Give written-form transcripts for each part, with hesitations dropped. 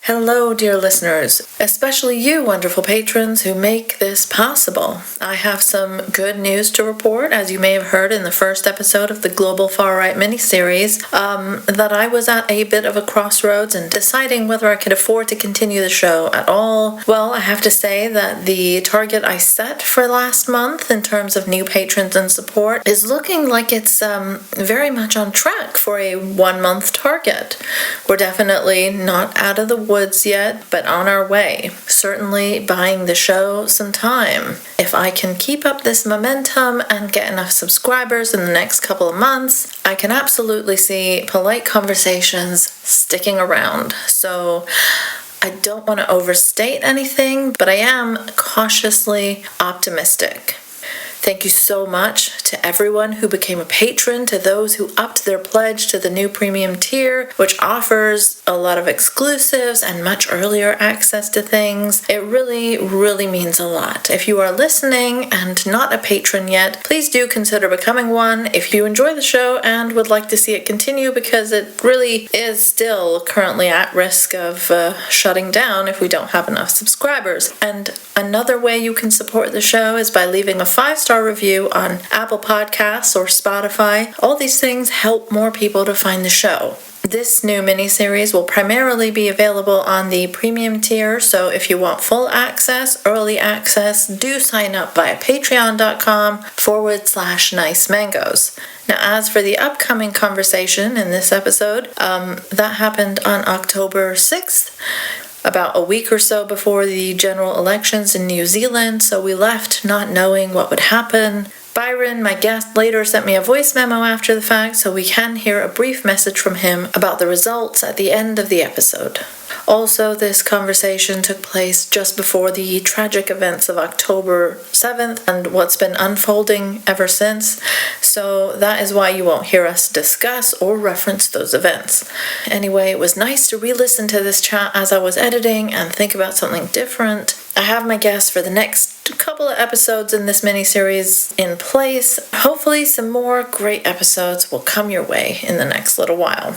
Hello, dear listeners, especially you wonderful patrons who make this possible. I have some good news to report, as you may have heard in the first episode of the Global Far Right miniseries, that I was at a bit of a crossroads in deciding whether I could afford to continue the show at all. Well, I have to say that the target I set for last month in terms of new patrons and support is looking like it's very much on track for a 1-month target. We're definitely not out of the woods yet, but on our way. Certainly buying the show some time. If I can keep up this momentum and get enough subscribers in the next couple of months, I can absolutely see Polite Conversations sticking around. So I don't want to overstate anything, but I am cautiously optimistic. Thank you so much to everyone who became a patron, to those who upped their pledge to the new premium tier, which offers a lot of exclusives and much earlier access to things. It really, really means a lot. If you are listening and not a patron yet, please do consider becoming one if you enjoy the show and would like to see it continue, because it really is still currently at risk of shutting down if we don't have enough subscribers. And another way you can support the show is by leaving a 5-star review on Apple Podcasts or Spotify. All these things help more people to find the show. This new miniseries will primarily be available on the premium tier, so if you want full access, early access, do sign up via patreon.com/nicemangoes. Now, as for the upcoming conversation in this episode, that happened on October 6th. About a week or so before the general elections in New Zealand, so we left not knowing what would happen. Byron, my guest, later sent me a voice memo after the fact, so we can hear a brief message from him about the results at the end of the episode. Also, this conversation took place just before the tragic events of October 7th and what's been unfolding ever since, so that is why you won't hear us discuss or reference those events. Anyway, it was nice to re-listen to this chat as I was editing and think about something different. I have my guests for the next couple of episodes in this mini-series in place. Hopefully some more great episodes will come your way in the next little while.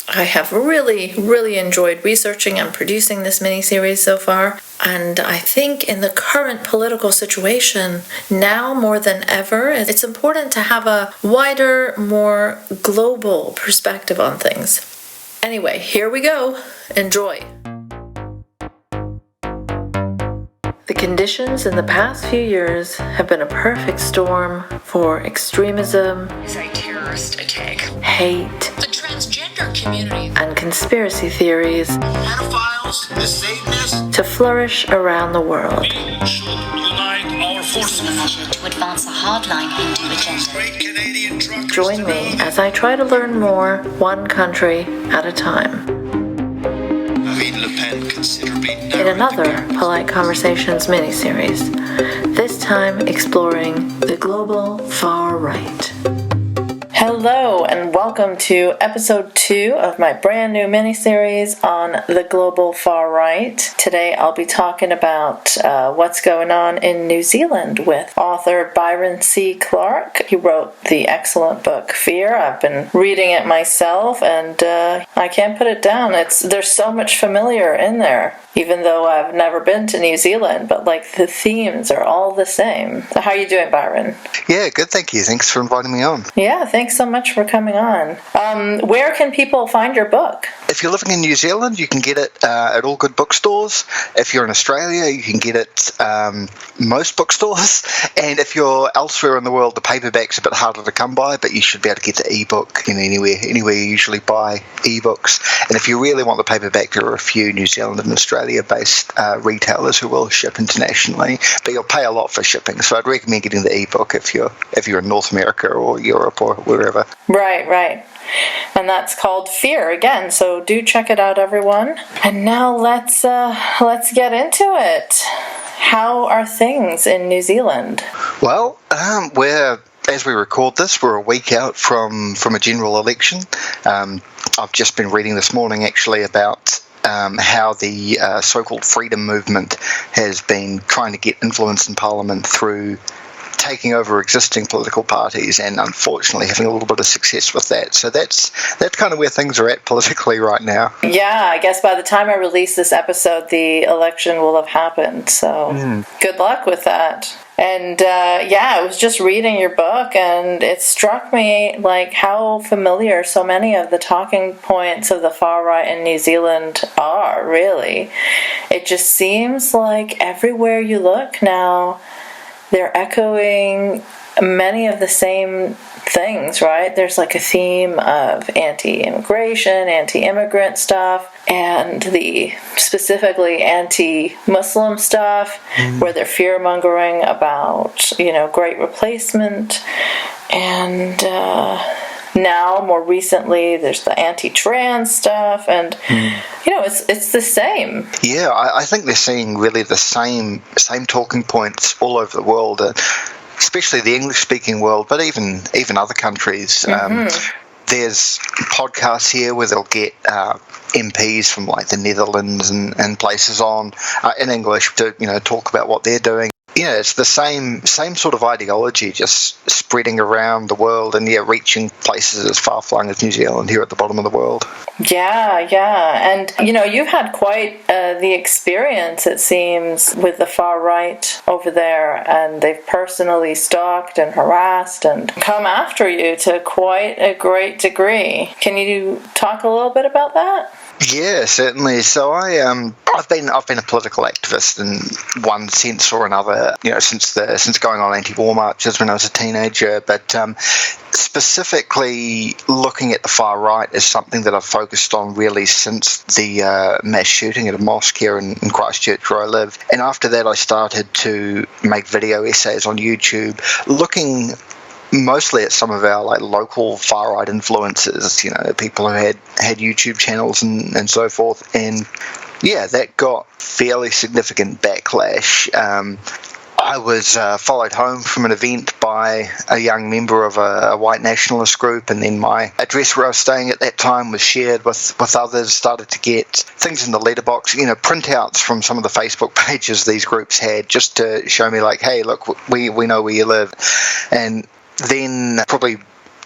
I have really, really enjoyed researching and producing this mini-series so far, and I think in the current political situation, now more than ever, it's important to have a wider, more global perspective on things. Anyway, here we go. Enjoy. The conditions in the past few years have been a perfect storm for extremism, is a terrorist attack, hate, the transgender community, and conspiracy theories pedophiles, the Satanists, to flourish around the world. We should unite our forces. A measure to advance a hardline Hindu agenda. Great Canadian truckers. Join me as I try to learn more, one country at a time. Marine Le Pen considerably In another Polite Conversations miniseries, this time exploring the global far right. Hello and welcome to episode 2 of my brand new miniseries on the global far right. Today I'll be talking about what's going on in New Zealand with author Byron C. Clark. He wrote the excellent book Fear. I've been reading it myself and I can't put it down. There's so much familiar in there, even though I've never been to New Zealand, but like the themes are all the same. How are you doing, Byron? Yeah, good, thank you. Thanks for inviting me on. Yeah, thanks so much for coming on. Where can people find your book? If you're living in New Zealand, you can get it at all good bookstores. If you're in Australia, you can get it most bookstores. And if you're elsewhere in the world, the paperback's a bit harder to come by, but you should be able to get the ebook anywhere you usually buy ebooks. And if you really want the paperback, there are a few New Zealand and Australia-based retailers who will ship internationally, but you'll pay a lot for shipping. So I'd recommend getting the ebook if you're in North America or Europe or wherever. Right. And that's called Fear again. So do check it out, everyone. And now let's get into it. How are things in New Zealand? Well, as we record this, we're a week out from a general election. I've just been reading this morning actually about how the so-called freedom movement has been trying to get influence in Parliament through taking over existing political parties and unfortunately having a little bit of success with that. So that's kind of where things are at politically right now. Yeah, I guess by the time I release this episode, the election will have happened. So good luck with that. And I was just reading your book, and it struck me like how familiar so many of the talking points of the far right in New Zealand are, really. It just seems like everywhere you look now, they're echoing many of the same things, right? There's like a theme of anti-immigration, anti-immigrant stuff, and the specifically anti-Muslim stuff, where they're fear-mongering about, great replacement. And now, more recently, there's the anti-trans stuff, and it's the same. Yeah, I think they're seeing really the same talking points all over the world. Especially the English-speaking world, but even other countries. There's podcasts here where they'll get MPs from like the Netherlands and places on in English to talk about what they're doing. Yeah, it's the same sort of ideology just spreading around the world and reaching places as far-flung as New Zealand here at the bottom of the world. Yeah. And, you've had quite the experience, it seems, with the far right over there, and they've personally stalked and harassed and come after you to quite a great degree. Can you talk a little bit about that? Yeah, certainly. So I've been a political activist in one sense or another, since going on anti-war marches when I was a teenager. But specifically, looking at the far right is something that I've focused on really since the mass shooting at a mosque here in Christchurch, where I live. And after that, I started to make video essays on YouTube, looking mostly at some of our local far right influencers, people who had YouTube channels and so forth, and that got fairly significant backlash. I was followed home from an event by a young member of a white nationalist group, and then my address where I was staying at that time was shared with others, started to get things in the letterbox, printouts from some of the Facebook pages these groups had, just to show me hey, look, we know where you live. And then probably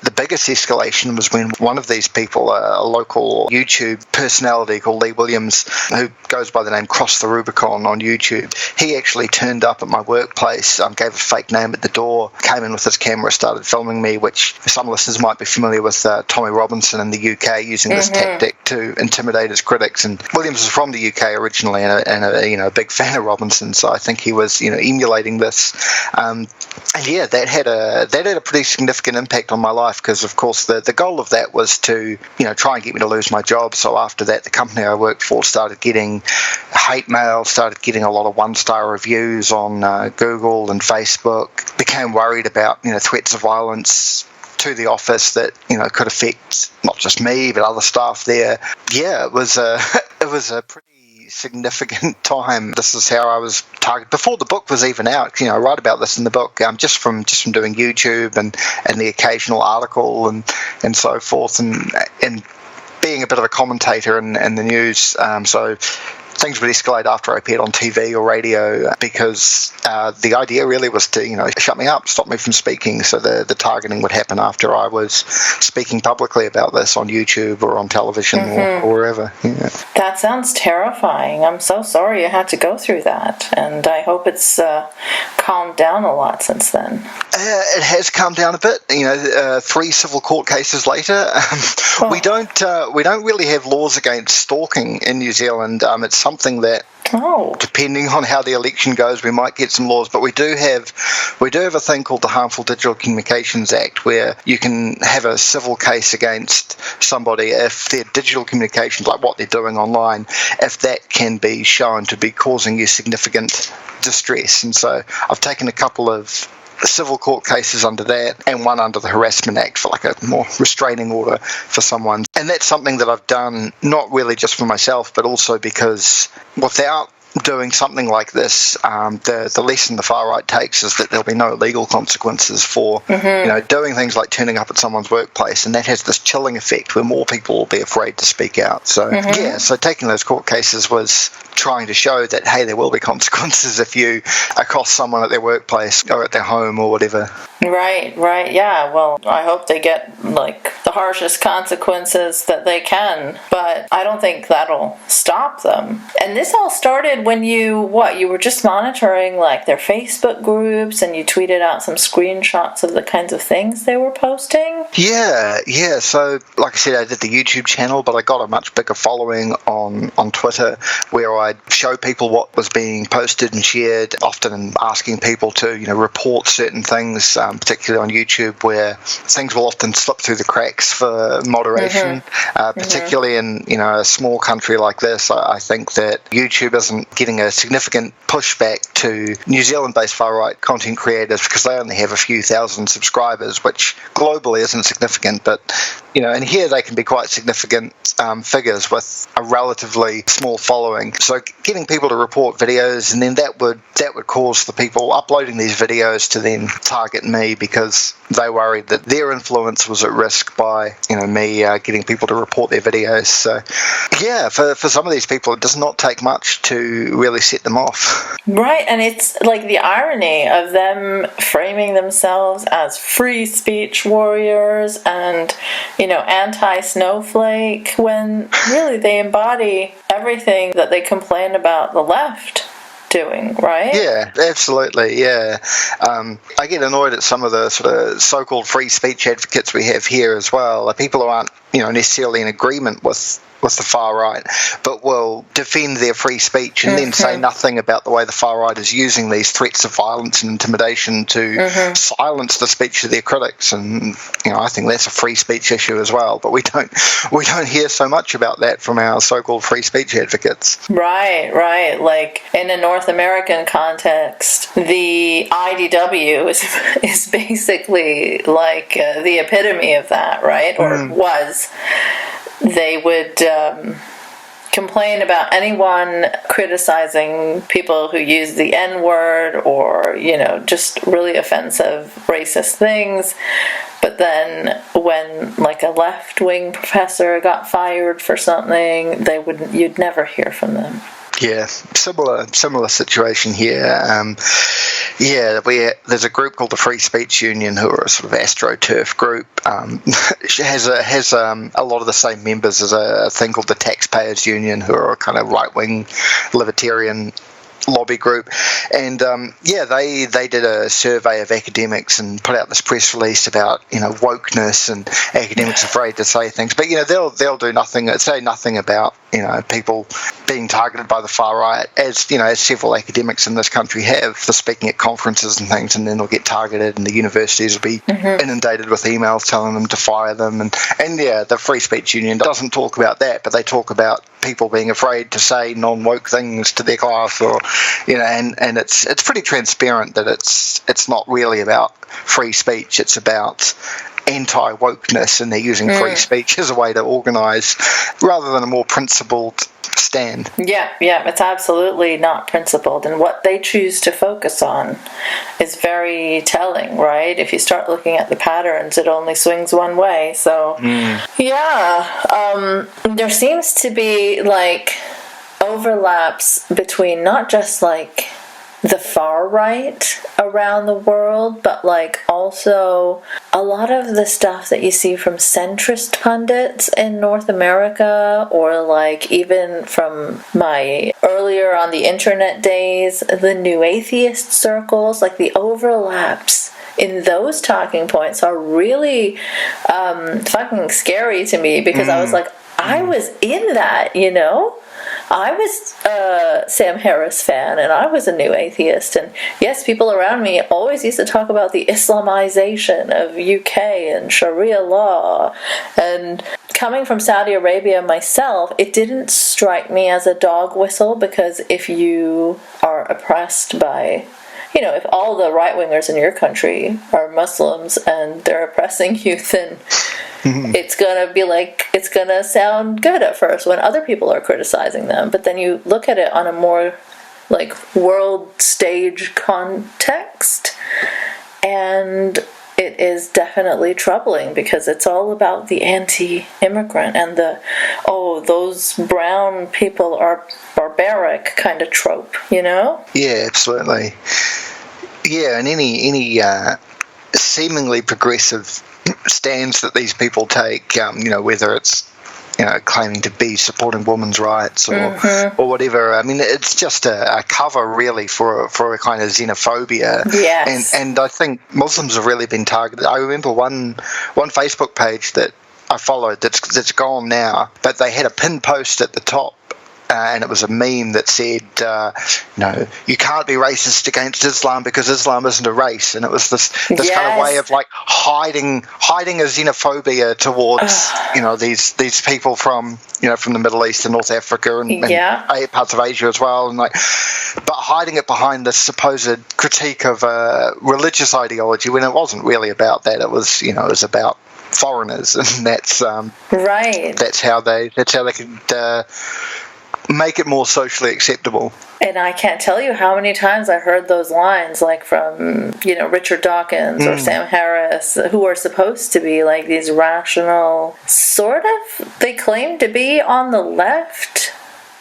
the biggest escalation was when one of these people, a local YouTube personality called Lee Williams, who goes by the name Cross the Rubicon on YouTube, he actually turned up at my workplace, gave a fake name at the door, came in with his camera, started filming me, which some listeners might be familiar with Tommy Robinson in the UK using this tactic to intimidate his critics. And Williams was from the UK originally and a big fan of Robinson, so I think he was emulating this. That had a pretty significant impact on my life, because of course the goal of that was to try and get me to lose my job. So after that, the company I worked for started getting hate mail, started getting a lot of one-star reviews on Google and Facebook, became worried about threats of violence to the office that could affect not just me but other staff there. It was a pretty significant time. This is how I was targeted before the book was even out. I write about this in the book, just from doing YouTube and the occasional article and so forth, and being a bit of a commentator in the news. So things would escalate after I appeared on TV or radio, because the idea really was to, shut me up, stop me from speaking. So the targeting would happen after I was speaking publicly about this on YouTube or on television or wherever. Yeah. That sounds terrifying. I'm so sorry you had to go through that, and I hope it's calmed down a lot since then. It has calmed down a bit. 3 civil court cases later, we don't really have laws against stalking in New Zealand. It's something that, depending on how the election goes, we might get some laws, but we do have a thing called the Harmful Digital Communications Act, where you can have a civil case against somebody if their digital communications, like what they're doing online, if that can be shown to be causing you significant distress. And so I've taken a couple of civil court cases under that, and one under the Harassment Act for a more restraining order for someone. And that's something that I've done not really just for myself, but also because without doing something like this, the lesson the far right takes is that there'll be no legal consequences for doing things like turning up at someone's workplace, and that has this chilling effect where more people will be afraid to speak out. So so taking those court cases was trying to show that, hey, there will be consequences if you accost someone at their workplace or at their home or whatever. Right, yeah. Well, I hope they get like the harshest consequences that they can, but I don't think that'll stop them. And this all started when you were just monitoring like their Facebook groups, and you tweeted out some screenshots of the kinds of things they were posting? Yeah. So, like I said, I did the YouTube channel, but I got a much bigger following on Twitter, where I'd show people what was being posted and shared, often asking people to, report certain things, particularly on YouTube, where things will often slip through the cracks for moderation, particularly in, a small country like this. I think that YouTube isn't getting a significant pushback to New Zealand-based far-right content creators because they only have a few thousand subscribers, which globally isn't significant, but and here they can be quite significant figures with a relatively small following. So getting people to report videos, and then that would cause the people uploading these videos to then target me because they worried that their influence was at risk by me getting people to report their videos. So yeah, for some of these people, it does not take much to really set them off. Right, and it's like the irony of them framing themselves as free speech warriors and anti-snowflake, when really they embody everything that they complain about the left doing, right? Yeah, absolutely, yeah. I get annoyed at some of the sort of so-called free speech advocates we have here as well. Like people who aren't, necessarily in agreement with the far right, but will defend their free speech and then say nothing about the way the far right is using these threats of violence and intimidation to silence the speech of their critics. And I think that's a free speech issue as well. But we don't hear so much about that from our so-called free speech advocates. Right. Like in a North American context, the IDW is basically like the epitome of that, right? Or was. They would complain about anyone criticizing people who use the N-word or, just really offensive racist things. But then when like a left-wing professor got fired for something, you'd never hear from them. Yeah, similar situation here. There's a group called the Free Speech Union who are a sort of AstroTurf group. Has a lot of the same members as a thing called the Taxpayers Union, who are a kind of right-wing libertarian lobby group, and they did a survey of academics and put out this press release about wokeness and academics afraid to say things, but they'll do nothing, say nothing about people being targeted by the far right, as several academics in this country have for speaking at conferences and things, and then they'll get targeted and the universities will be inundated with emails telling them to fire them, and the Free Speech Union doesn't talk about that, but they talk about people being afraid to say non-woke things to their class, or and it's pretty transparent that it's not really about free speech, it's about anti-wokeness, and they're using free speech as a way to organise rather than a more principled stand. Yeah, it's absolutely not principled, and what they choose to focus on is very telling, right? If you start looking at the patterns, it only swings one way. So there seems to be like overlaps between not just like the far right around the world, but like also a lot of the stuff that you see from centrist pundits in North America, or like even from my earlier on the internet days, the new atheist circles, like the overlaps in those talking points are really fucking scary to me, because I was like, I was in that, I was a Sam Harris fan, and I was a new atheist, and yes, people around me always used to talk about the Islamization of UK and Sharia law, and coming from Saudi Arabia myself, it didn't strike me as a dog whistle, because if you are oppressed by, if all the right-wingers in your country are Muslims and they're oppressing you, then it's going to sound good at first when other people are criticizing them. But then you look at it on a more like world stage context, and it is definitely troubling because it's all about the anti-immigrant and those brown people are barbaric kind of trope, you know? Yeah, absolutely. Yeah, and any seemingly progressive stands that these people take, whether it's claiming to be supporting women's rights or whatever. I mean, it's just a cover really for a kind of xenophobia. Yes. And I think Muslims have really been targeted. I remember one Facebook page that I followed that's gone now, but they had a pinned post at the top. And it was a meme that said, you can't be racist against Islam because Islam isn't a race. And it was this Yes. kind of way of like hiding a xenophobia towards, these people from the Middle East and North Africa and parts of Asia as well. And but hiding it behind this supposed critique of religious ideology when it wasn't really about that. It was, it was about foreigners, and that's right. That's how they could make it more socially acceptable. And I can't tell you how many times I heard those lines, like from, Richard Dawkins or Sam Harris, who are supposed to be like these rational, sort of, they claim to be on the left,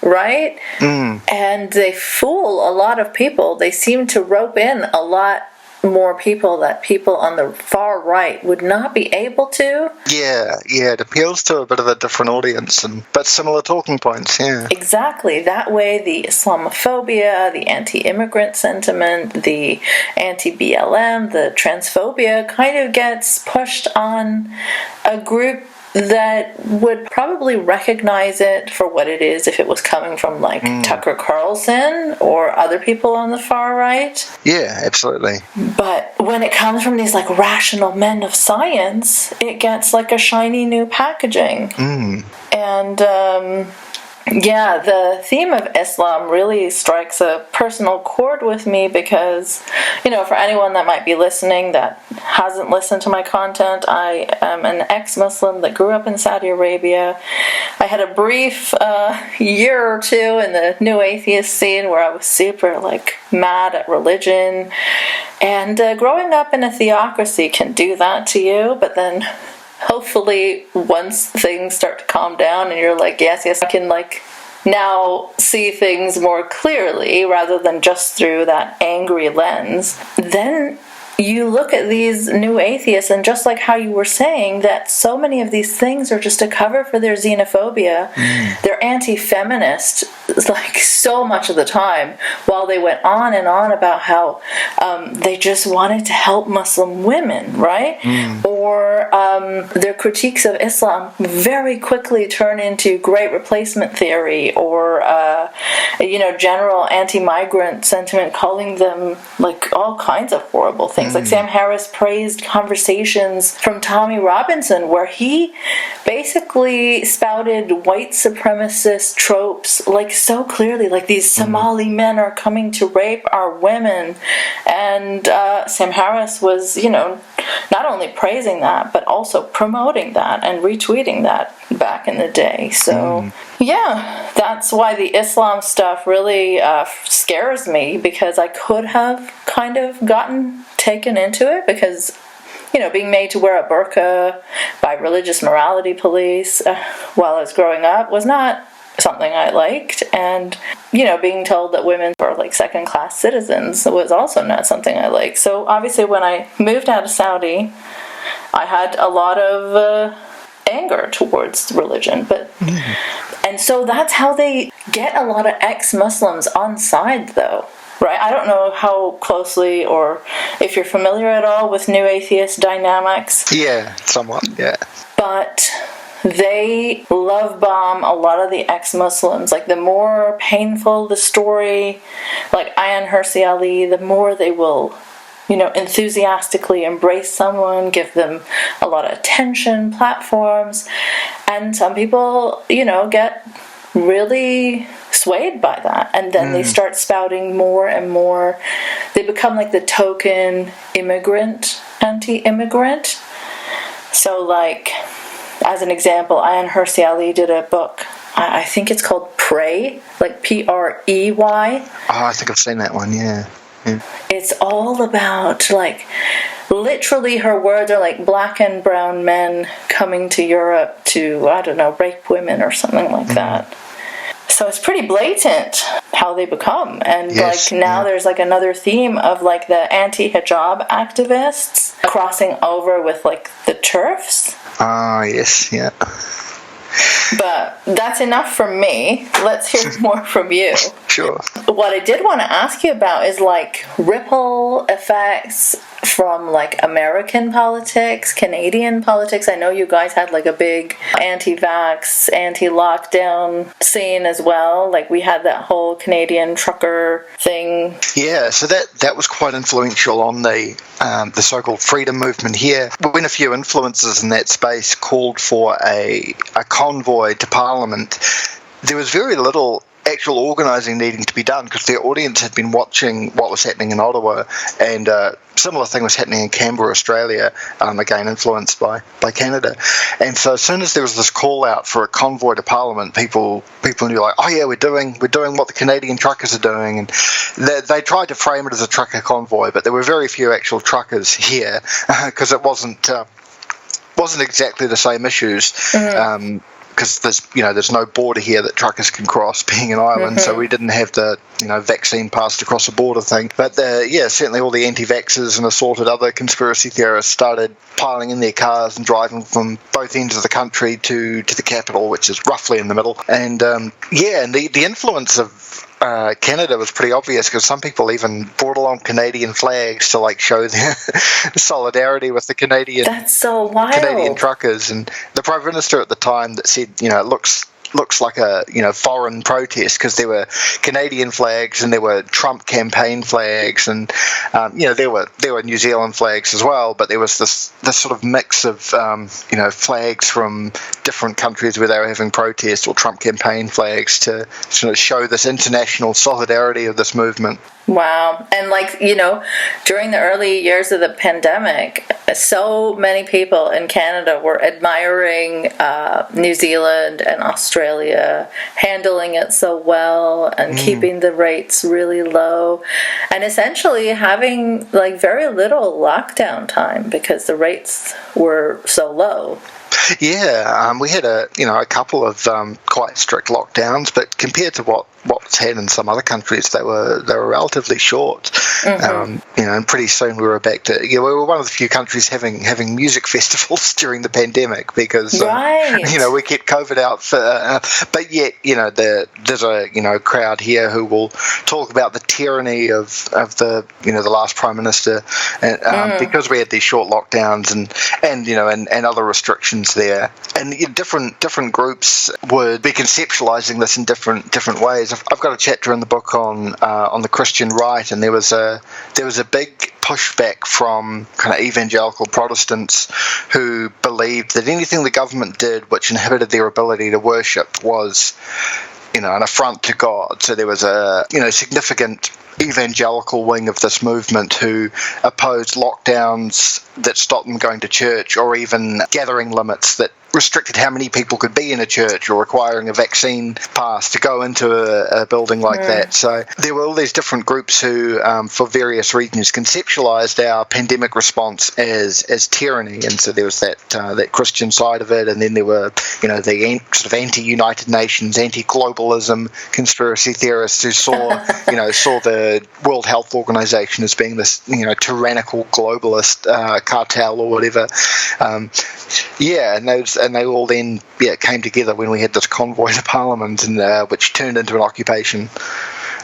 right? And they fool a lot of people. They seem to rope in a lot more people that people on the far right would not be able to. Yeah, it appeals to a bit of a different audience, but similar talking points, yeah. Exactly. That way the Islamophobia, the anti-immigrant sentiment, the anti-BLM, the transphobia kind of gets pushed on a group that would probably recognize it for what it is if it was coming from like Tucker Carlson or other people on the far right. Yeah, absolutely. But when it comes from these like rational men of science, it gets like a shiny new packaging. And the theme of Islam really strikes a personal chord with me because, for anyone that might be listening that hasn't listened to my content, I am an ex-Muslim that grew up in Saudi Arabia. I had a brief year or two in the new atheist scene where I was super mad at religion. And growing up in a theocracy can do that to you, but then hopefully once things start to calm down and you're like, yes, I can now see things more clearly rather than just through that angry lens, then you look at these new atheists, and just like how you were saying, that so many of these things are just a cover for their xenophobia. They're anti-feminist, so much of the time, while they went on and on about how they just wanted to help Muslim women, right? Or their critiques of Islam very quickly turn into great replacement theory, or general anti-migrant sentiment, calling them all kinds of horrible things. Like Sam Harris praised Conversations from Tommy Robinson, where he basically spouted white supremacist tropes so clearly, these Somali men are coming to rape our women. And Sam Harris was, not only praising that, but also promoting that and retweeting that back in the day. So, yeah, that's why the Islam stuff really scares me, because I could have kind of gotten taken into it, because being made to wear a burqa by religious morality police while I was growing up was not something I liked, and being told that women were second-class citizens was also not something I liked. So obviously when I moved out of Saudi, I had a lot of anger towards religion, and so that's how they get a lot of ex-Muslims on side, though. Right? I don't know how closely, or if you're familiar at all with new atheist dynamics. Yeah, somewhat, yeah. But they love bomb a lot of the ex-Muslims. The more painful the story, Ayaan Hirsi Ali, the more they will, enthusiastically embrace someone, give them a lot of attention, platforms. And some people, get really swayed by that, and then they start spouting more and more. They become the token immigrant, anti-immigrant. So as an example, Ayaan Hirsi Ali did a book I think it's called Prey, like Prey. I think I've seen that one, yeah. It's all about, like, literally her words are like black and brown men coming to Europe to, I don't know, rape women or something like that. So it's pretty blatant how they become. And Yes, like now there's like another theme of like the anti-hijab activists crossing over with like the TERFs. Yes, yeah. But that's enough from me. Let's hear more from you. Sure. What I did want to ask you about is like ripple effects from like American politics, Canadian politics. I know you guys had like a big anti-vax, anti-lockdown scene as well. Like we had that whole Canadian trucker thing. Yeah, so that was quite influential on the so-called freedom movement here. When a few influencers in that space called for a convoy to Parliament, there was very little actual organising needing to be done because their audience had been watching what was happening in Ottawa, and similar thing was happening in Canberra, Australia, again influenced by Canada. And so as soon as there was this call out for a convoy to Parliament, people knew, like, oh yeah, we're doing what the Canadian truckers are doing, and they tried to frame it as a trucker convoy, but there were very few actual truckers here because it wasn't exactly the same issues. Because there's no border here that truckers can cross, being an island, so we didn't have the vaccine passed across the border thing. But certainly all the anti-vaxxers and assorted other conspiracy theorists started piling in their cars and driving from both ends of the country to the capital, which is roughly in the middle. And and the influence of Canada was pretty obvious because some people even brought along Canadian flags to like show their solidarity with the Canadian. That's so wild. Canadian truckers, and the Prime Minister at the time that said, it looks like a foreign protest because there were Canadian flags and there were Trump campaign flags, and there were New Zealand flags as well, but there was this sort of mix of flags from different countries where they were having protests or Trump campaign flags to sort of show this international solidarity of this movement. Wow. And during the early years of the pandemic, so many people in Canada were admiring New Zealand and Australia handling it so well and keeping the rates really low and essentially having very little lockdown time because the rates were so low. Yeah, we had a couple of quite strict lockdowns, but compared to what's had in some other countries, they were relatively short. And pretty soon we were back to we were one of the few countries having music festivals during the pandemic because we kept COVID out for. But yet there's a crowd here who will talk about the tyranny of the the last Prime Minister, because we had these short lockdowns and other restrictions there, and different groups would be conceptualizing this in different ways. I've got a chapter in the book on the Christian right, and there was a big pushback from kind of evangelical Protestants who believed that anything the government did which inhibited their ability to worship was an affront to God. So there was a significant evangelical wing of this movement who opposed lockdowns that stopped them going to church, or even gathering limits that restricted how many people could be in a church, or requiring a vaccine pass to go into a building like that. So there were all these different groups who, for various reasons, conceptualized our pandemic response as tyranny. And so there was that Christian side of it, and then there were the sort of anti-United Nations, anti-globalism conspiracy theorists who saw the World Health Organization as being this tyrannical globalist cartel or whatever. And they all then came together when we had this convoy to Parliament, and which turned into an occupation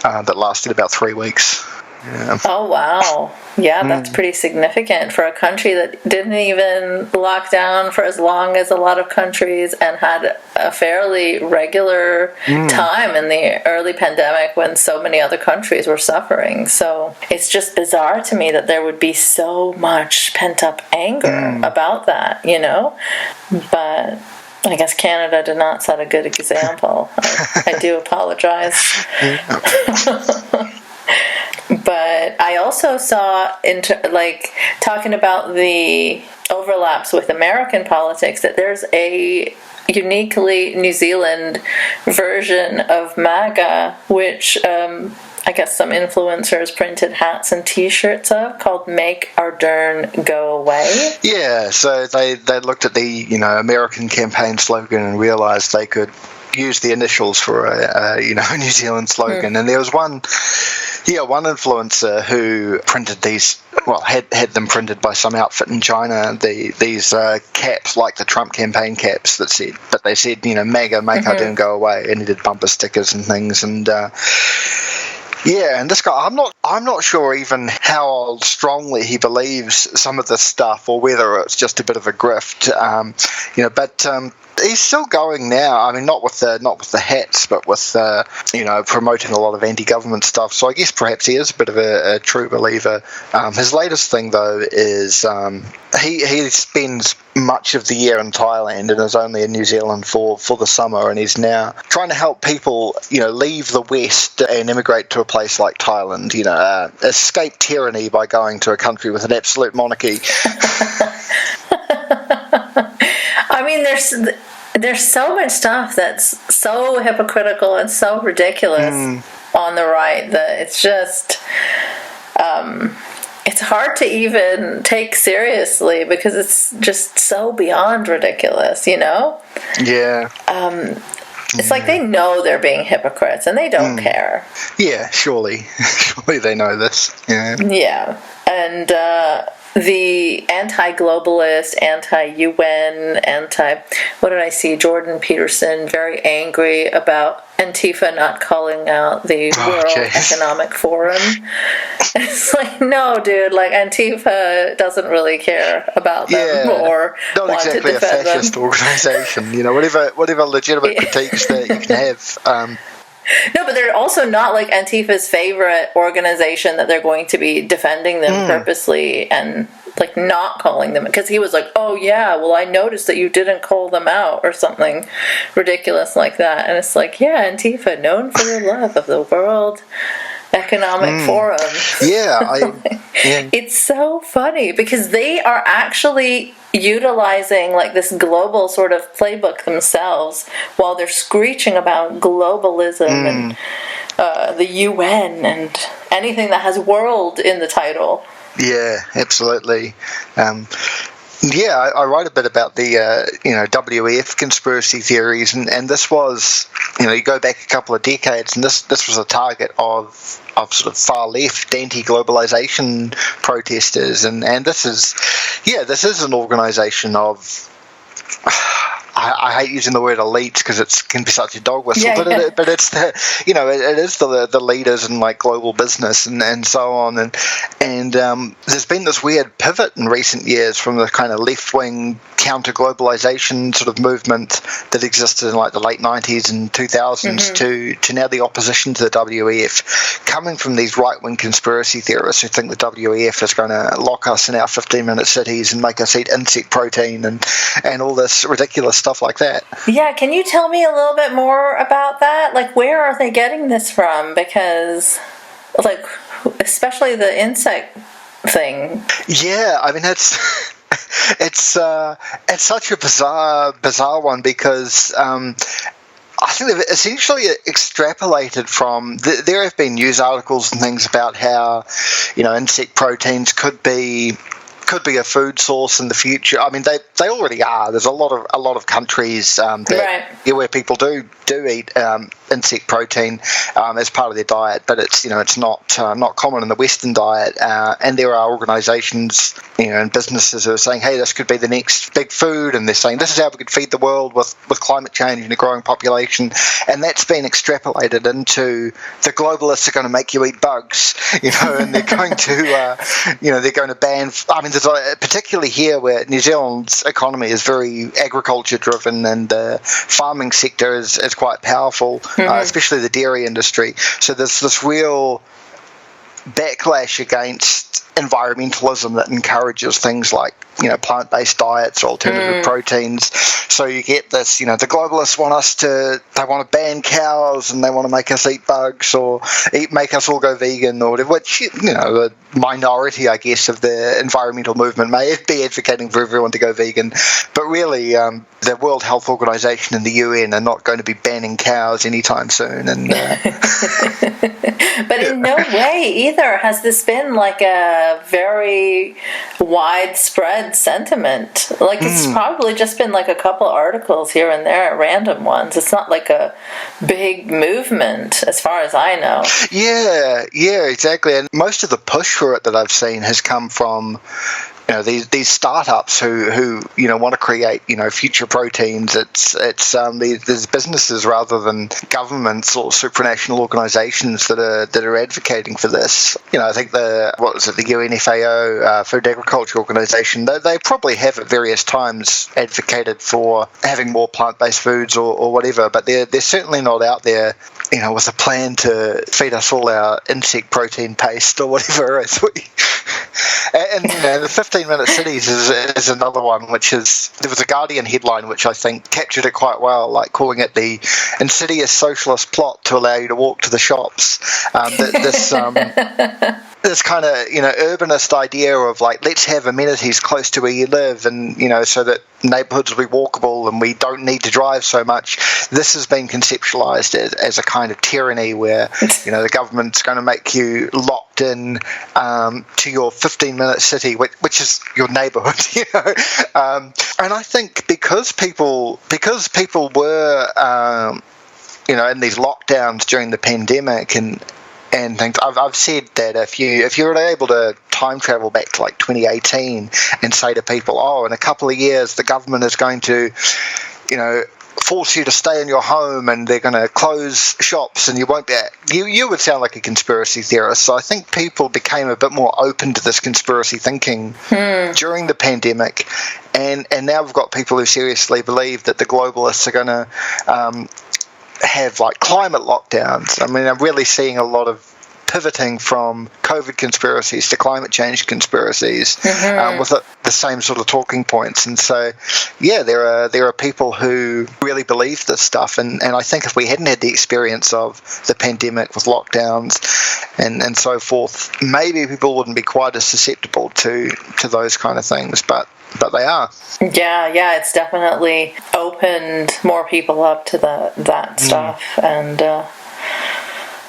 that lasted about 3 weeks. Yeah. Oh, wow. Yeah, that's pretty significant for a country that didn't even lock down for as long as a lot of countries and had a fairly regular time in the early pandemic when so many other countries were suffering. So it's just bizarre to me that there would be so much pent-up anger about that, But I guess Canada did not set a good example. I do apologize. But I also saw, talking about the overlaps with American politics, that there's a uniquely New Zealand version of MAGA, which I guess some influencers printed hats and t-shirts of, called Make Our Dern Go Away. Yeah, so they looked at the American campaign slogan and realised they could use the initials for a New Zealand slogan. And there was one influencer who printed these, had them printed by some outfit in China, these caps, like the Trump campaign caps but they said, MAGA, Make Our Dern Go Away, and he did bumper stickers and things. And and this guy, I'm not sure even how strongly he believes some of this stuff, or whether it's just a bit of a grift, but he's still going now. I mean, not with the hats, but with promoting a lot of anti-government stuff. So I guess perhaps he is a bit of a true believer. His latest thing, though, is he spends much of the year in Thailand and is only in New Zealand for the summer, and he's now trying to help people leave the West and immigrate to a place like Thailand, escape tyranny by going to a country with an absolute monarchy. I mean, there's so much stuff that's so hypocritical and so ridiculous on the right that it's just it's hard to even take seriously because it's just so beyond ridiculous, Yeah. It's like they know they're being hypocrites and they don't care. Yeah, surely they know this. Yeah, and the anti-globalist, anti-UN, what did I see? Jordan Peterson very angry about Antifa not calling out the World Economic Forum. It's like, no, dude, like Antifa doesn't really care about them or not want exactly to a defend fascist them. organisation. Whatever legitimate critiques that you can have. No, but they're also not like Antifa's favorite organization that they're going to be defending them purposely and like not calling them, because he was like, oh yeah, well I noticed that you didn't call them out or something ridiculous like that. And it's like, yeah, Antifa, known for their love of the World Economic Forum. It's so funny because they are actually utilizing like this global sort of playbook themselves while they're screeching about globalism and the UN and anything that has world in the title. Yeah, absolutely. I write a bit about the WEF conspiracy theories, and this was, you go back a couple of decades, and this was a target of sort of far left anti-globalization protesters, and this is an organization of, I hate using the word elite because it can be such a dog whistle, but it's the it is the leaders in like global business and so on, and there's been this weird pivot in recent years from the kind of left wing counter globalization sort of movement that existed in like the late 90s and 2000s to now the opposition to the WEF, coming from these right wing conspiracy theorists who think the WEF is going to lock us in our 15-minute cities and make us eat insect protein and all this ridiculous stuff like that. Yeah, can you tell me a little bit more about that? Like, where are they getting this from? Because, like, especially the insect thing. Yeah, I mean, it's such a bizarre one because I think they've essentially extrapolated from there have been news articles and things about how insect proteins could be a food source in the future. I mean, they already are. There's a lot of countries where people do eat insect protein as part of their diet, but it's it's not common in the Western diet. And there are organisations and businesses who are saying, hey, this could be the next big food, and they're saying this is how we could feed the world with climate change and a growing population. And that's been extrapolated into the globalists are going to make you eat bugs, and they're going to they're going to ban. I mean, particularly here where New Zealand's economy is very agriculture driven and the farming sector is quite powerful, especially the dairy industry. So there's this real backlash against environmentalism that encourages things like, plant-based diets or alternative proteins. So you get this, the globalists they want to ban cows and they want to make us eat bugs or make us all go vegan or whatever, which, the minority, I guess, of the environmental movement may be advocating for everyone to go vegan. But really, the World Health Organization and the UN are not going to be banning cows anytime soon. And But in no way either has this been like a very widespread sentiment. Like it's probably just been like a couple articles here and there, random ones. It's not like a big movement as far as I know. Yeah, exactly. And most of the push for it that I've seen has come from these startups who want to create future proteins. It's these businesses rather than governments or supranational organisations that are advocating for this. I think the UNFAO, Food Agriculture Organisation, they probably have at various times advocated for having more plant-based foods or whatever, but they're certainly not out there with a plan to feed us all our insect protein paste or whatever. And the 15-minute cities is another one, which is, there was a Guardian headline which I think captured it quite well, like calling it the insidious socialist plot to allow you to walk to the shops. This kind of urbanist idea of like, let's have amenities close to where you live, and so that neighbourhoods will be walkable and we don't need to drive so much. This has been conceptualised as a kind of tyranny where the government's going to make you locked in to your 15-minute city, which is your neighbourhood. And I think because people were in these lockdowns during the pandemic and things, I've said that if you were able to time travel back to like 2018 and say to people, in a couple of years the government is going to force you to stay in your home and they're going to close shops and you won't be you would sound like a conspiracy theorist. So I think people became a bit more open to this conspiracy thinking during the pandemic, and now we've got people who seriously believe that the globalists are going to have like climate lockdowns. I mean, I'm really seeing a lot of pivoting from COVID conspiracies to climate change conspiracies with the same sort of talking points. And so, there are people who really believe this stuff. And I think if we hadn't had the experience of the pandemic with lockdowns and so forth, maybe people wouldn't be quite as susceptible to those kind of things. But they are. Yeah, it's definitely opened more people up to that stuff, and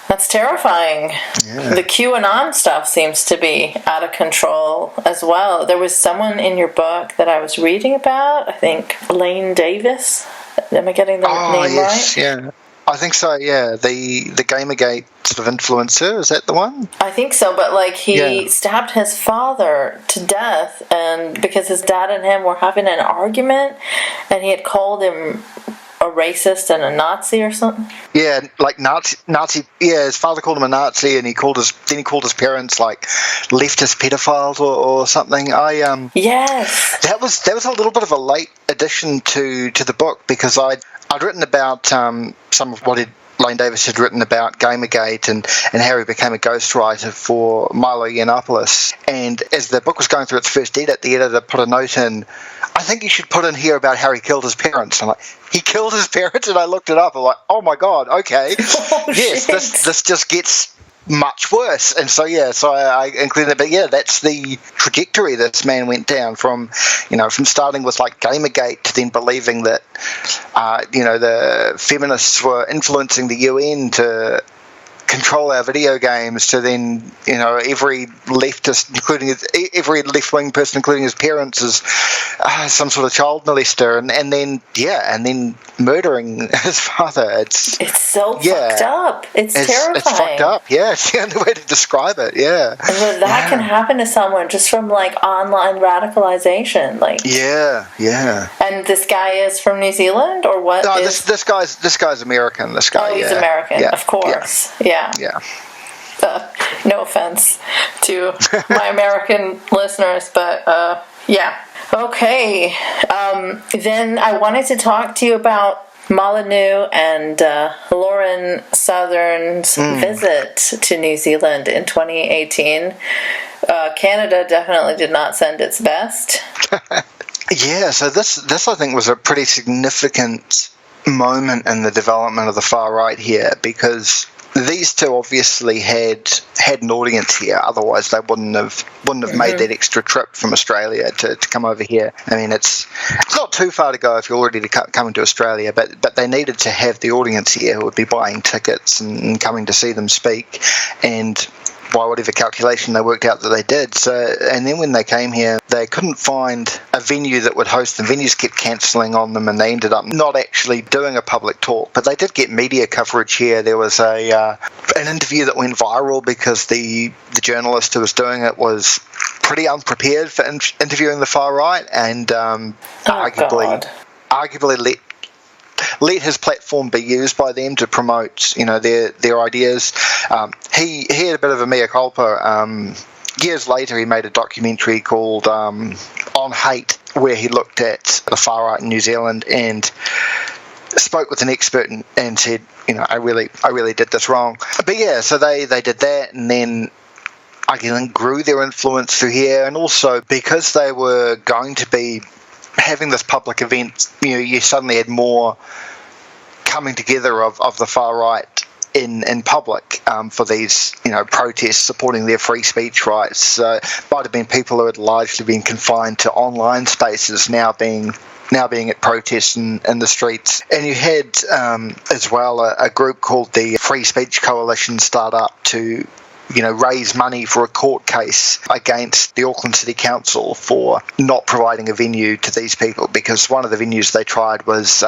that's terrifying. Yeah. The QAnon stuff seems to be out of control as well. There was someone in your book that I was reading about, I think Lane Davis. Am I getting the name right? Yeah. I think so, yeah. The Gamergate sort of influencer, is that the one? I think so, but like he stabbed his father to death, and because his dad and him were having an argument, and he had called him a racist and a Nazi or something. Yeah, like Nazi. Yeah, his father called him a Nazi, and he called his parents like leftist pedophiles or something. Yes. That was a little bit of a late addition to the book, because I'd written about some of what Lane Davis had written about Gamergate and how he became a ghostwriter for Milo Yiannopoulos. And as the book was going through its first edit, the editor put a note in, I think you should put in here about how he killed his parents. I'm like, he killed his parents? And I looked it up. I'm like, oh my God, okay. Yes, this just gets much worse. And so I included it. But that's the trajectory this man went down from starting with like Gamergate to then believing that the feminists were influencing the UN to control our video games, to then every leftist, every left-wing person, including his parents, is some sort of child molester, and then murdering his father. It's so fucked up. It's terrifying. It's fucked up. Yeah, it's the only way to describe it. Yeah, and that can happen to someone just from like online radicalization. Like And this guy is from New Zealand, or what? No, this guy's American. This guy. Oh, he's American. Of course. Yeah. No offense to my American listeners, but yeah. Okay. Then I wanted to talk to you about Molyneux and Lauren Southern's visit to New Zealand in 2018. Canada definitely did not send its best. Yeah, so this I think was a pretty significant moment in the development of the far right here, because these two obviously had an audience here. Otherwise, they wouldn't have made that extra trip from Australia to come over here. I mean, it's not too far to go if you're already coming to Australia, but they needed to have the audience here who would be buying tickets and coming to see them speak, and by whatever calculation they worked out that they did. So, and then when they came here, they couldn't find a venue that would host them. Venues kept cancelling on them, and they ended up not actually doing a public talk. But they did get media coverage here. There was an interview that went viral because the journalist who was doing it was pretty unprepared for interviewing the far right, and arguably let his platform be used by them to promote, their ideas. He had a bit of a mea culpa. Years later, he made a documentary called On Hate, where he looked at the far right in New Zealand and spoke with an expert and said, I really did this wrong. But yeah, so they did that, and then again grew their influence through here, and also because they were going to be having this public event, you suddenly had more coming together of the far right in public for these, protests supporting their free speech rights. So might have been people who had largely been confined to online spaces now being at protests in the streets. And you had as well a group called the Free Speech Coalition start up to raise money for a court case against the Auckland City Council for not providing a venue to these people, because one of the venues they tried was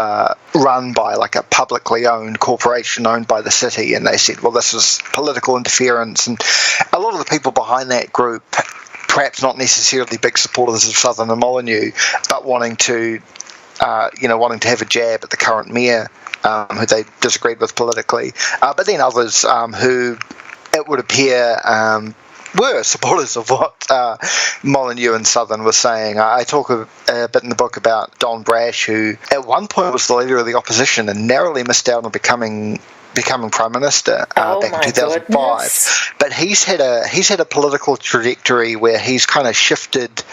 run by like a publicly owned corporation owned by the city, and they said, well, this is political interference. And a lot of the people behind that group, perhaps not necessarily big supporters of Southern and Molyneux, but wanting to have a jab at the current mayor, who they disagreed with politically, but then others who it would appear were supporters of what Molyneux and Southern were saying. I talk a bit in the book about Don Brash, who at one point was the leader of the opposition and narrowly missed out on becoming Prime Minister back in 2005. Goodness. But he's had a political trajectory where he's kind of shifted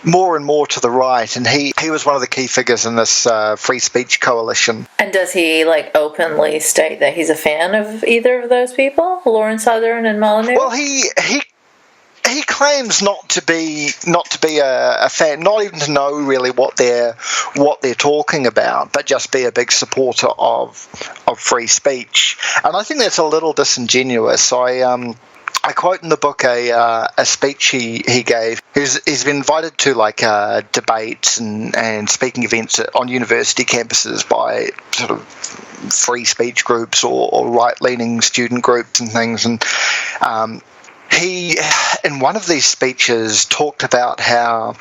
more and more to the right, and he was one of the key figures in this free speech coalition. And does he openly state that he's a fan of either of those people, Lauren Southern and Molyneux? Well, he claims not to be a fan, not even to know really what they're talking about, but just be a big supporter of free speech. And I think that's a little disingenuous. I quote in the book a speech he gave. He's been invited to debates and speaking events on university campuses by sort of free speech groups or right-leaning student groups and things. And he, in one of these speeches, talked about how,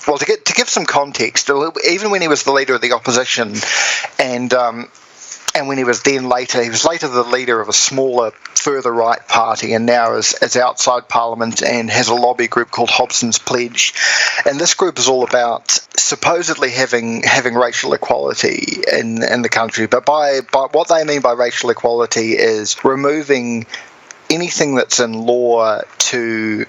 well, to give some context, even when he was the leader of the opposition, and when he was later the leader of a smaller, further right party, and now is outside Parliament and has a lobby group called Hobson's Pledge. And this group is all about supposedly having racial equality in the country. But by what they mean by racial equality is removing anything that's in law to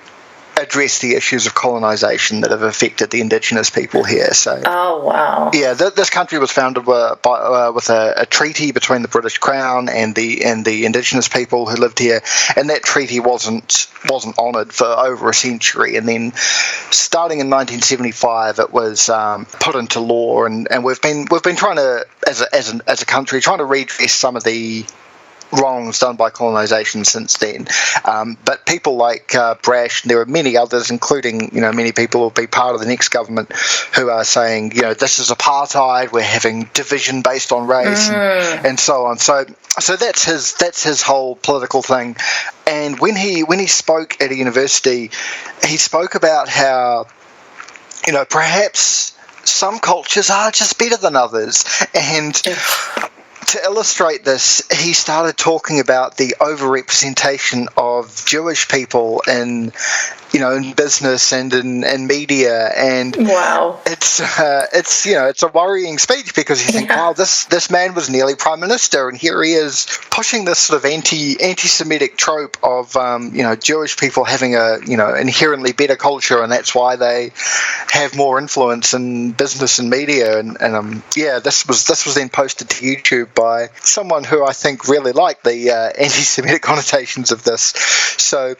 address the issues of colonisation that have affected the Indigenous people here. So, oh wow, yeah, this country was founded with a treaty between the British Crown and the Indigenous people who lived here, and that treaty wasn't honoured for over a century. And then, starting in 1975, it was put into law, and we've been trying to, as a country, trying to redress some of the wrongs done by colonisation since then, but people like Brash, and there are many others, including many people who will be part of the next government, who are saying this is apartheid, we're having division based on race, and so on. So that's his whole political thing. And when he spoke at a university, he spoke about how perhaps some cultures are just better than others, and to illustrate this, he started talking about the overrepresentation of Jewish people in in business and in media, and wow, it's it's a worrying speech, because you think, wow, this man was nearly prime minister, and here he is pushing this sort of anti-Semitic trope of Jewish people having a inherently better culture, and that's why they have more influence in business and media, and this was then posted to YouTube by someone who I think really liked the anti-Semitic connotations of this. So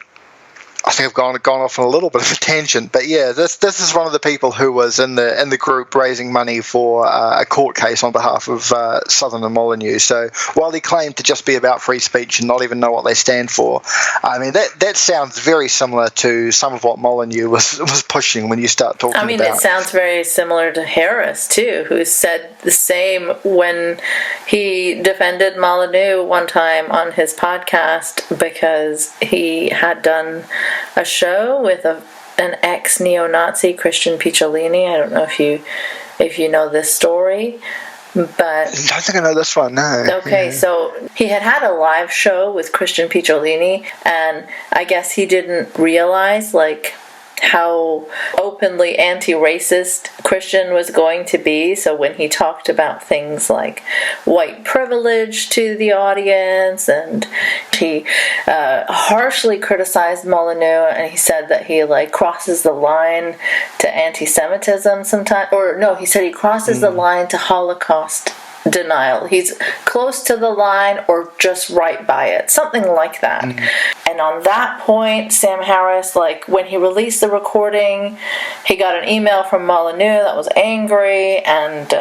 I think I've gone off on a little bit of a tangent, but yeah, this is one of the people who was in the group raising money for a court case on behalf of Southern and Molyneux. So while he claimed to just be about free speech and not even know what they stand for, I mean that sounds very similar to some of what Molyneux was pushing when you start talking. I mean, it sounds very similar to Harris too, who said the same when he defended Molyneux one time on his podcast because he had done a show with an ex-neo-Nazi, Christian Picciolini. I don't know if you know this story, but I don't think I know this one. No. Okay, so he had a live show with Christian Picciolini, and I guess he didn't realize how openly anti-racist Christian was going to be. So when he talked about things like white privilege to the audience, and he harshly criticized Molyneux, and he said that he crosses the line to anti-Semitism sometimes, or no, he said he crosses the line to Holocaust denial. He's close to the line or just right by it, something like that. And on that point, Sam Harris, when he released the recording, he got an email from Molyneux that was angry, and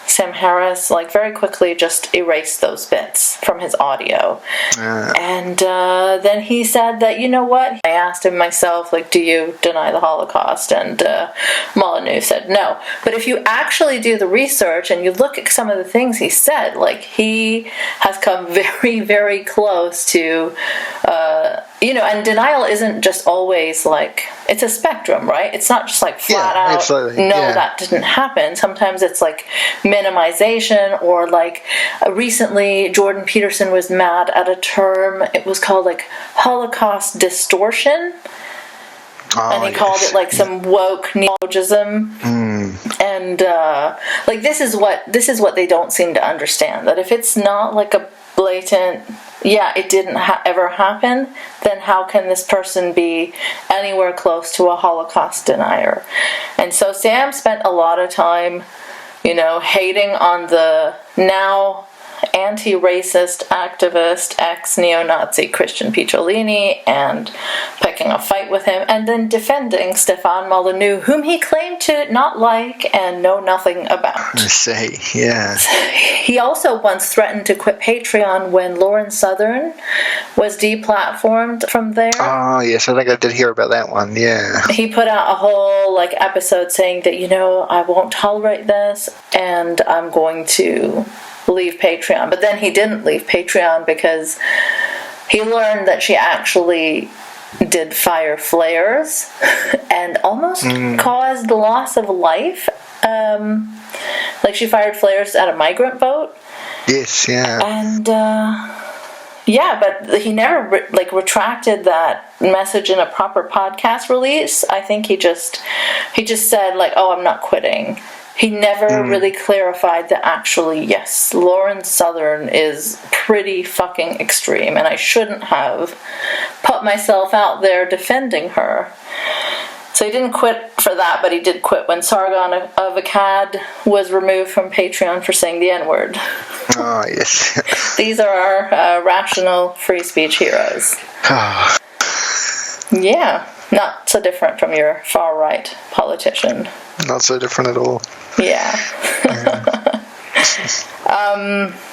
Sam Harris very quickly just erased those bits from his audio. And then he said that, you know what, I asked him myself, do you deny the Holocaust? And Molyneux said no. But if you actually do the research and you look at some of the things he said, he has come very, very close to and denial isn't just always it's a spectrum, right? It's not just flat out absolutely. That didn't happen. Sometimes it's minimization, or recently Jordan Peterson was mad at a term. It was called Holocaust distortion. And he called it some woke neologism. And this is what they don't seem to understand, that if it's not a blatant it didn't ever happen, then how can this person be anywhere close to a Holocaust denier? And so Sam spent a lot of time hating on the now anti-racist activist ex-neo-Nazi Christian Picciolini, and picking a fight with him, and then defending Stefan Molyneux, whom he claimed to not like and know nothing about. I see, yeah. He also once threatened to quit Patreon when Lauren Southern was deplatformed from there. Oh, yes, I think I did hear about that one, yeah. He put out a whole episode saying that, I won't tolerate this, and I'm going to leave Patreon. But then he didn't leave Patreon because he learned that she actually did fire flares and almost caused loss of life. She fired flares at a migrant boat. Yes, yeah. And but he never retracted that message in a proper podcast release. I think he just said oh, I'm not quitting. He never really clarified that actually, yes, Lauren Southern is pretty fucking extreme, and I shouldn't have put myself out there defending her. So he didn't quit for that, but he did quit when Sargon of Akkad was removed from Patreon for saying the N-word. Oh, yes. These are our rational free speech heroes. Yeah, not so different from your far-right politician. Not so different at all. Yeah.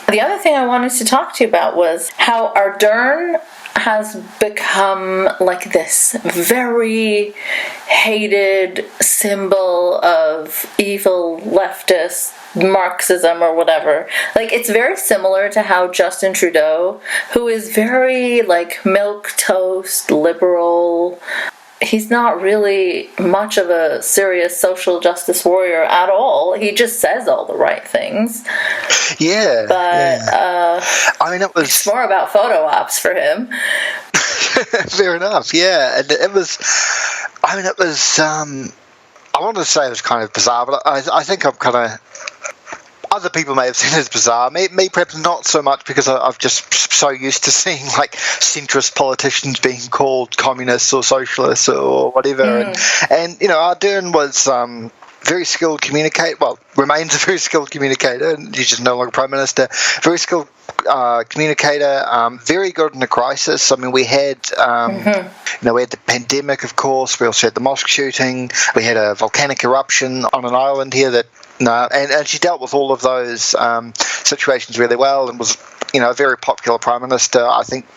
The other thing I wanted to talk to you about was how Ardern has become this very hated symbol of evil leftist Marxism or whatever. It's very similar to how Justin Trudeau, who is very milquetoast liberal, he's not really much of a serious social justice warrior at all. He just says all the right things. Yeah. But I mean, it's more about photo ops for him. Fair enough, yeah. And it was, I mean, it was, I wanted to say it was kind of bizarre, but I think I'm kind of, other people may have seen it as bizarre. Me perhaps not so much, because I've just so used to seeing like centrist politicians being called communists or socialists or whatever. And you know, Ardern was very skilled communicator. Well, remains a very skilled communicator. He's just no longer prime minister. Very skilled communicator. Very good in a crisis. I mean, we had you know, we had the pandemic, of course. We also had the mosque shooting. We had a volcanic eruption on an island here that. No, and she dealt with all of those situations really well, and was, you know, a very popular prime minister. I think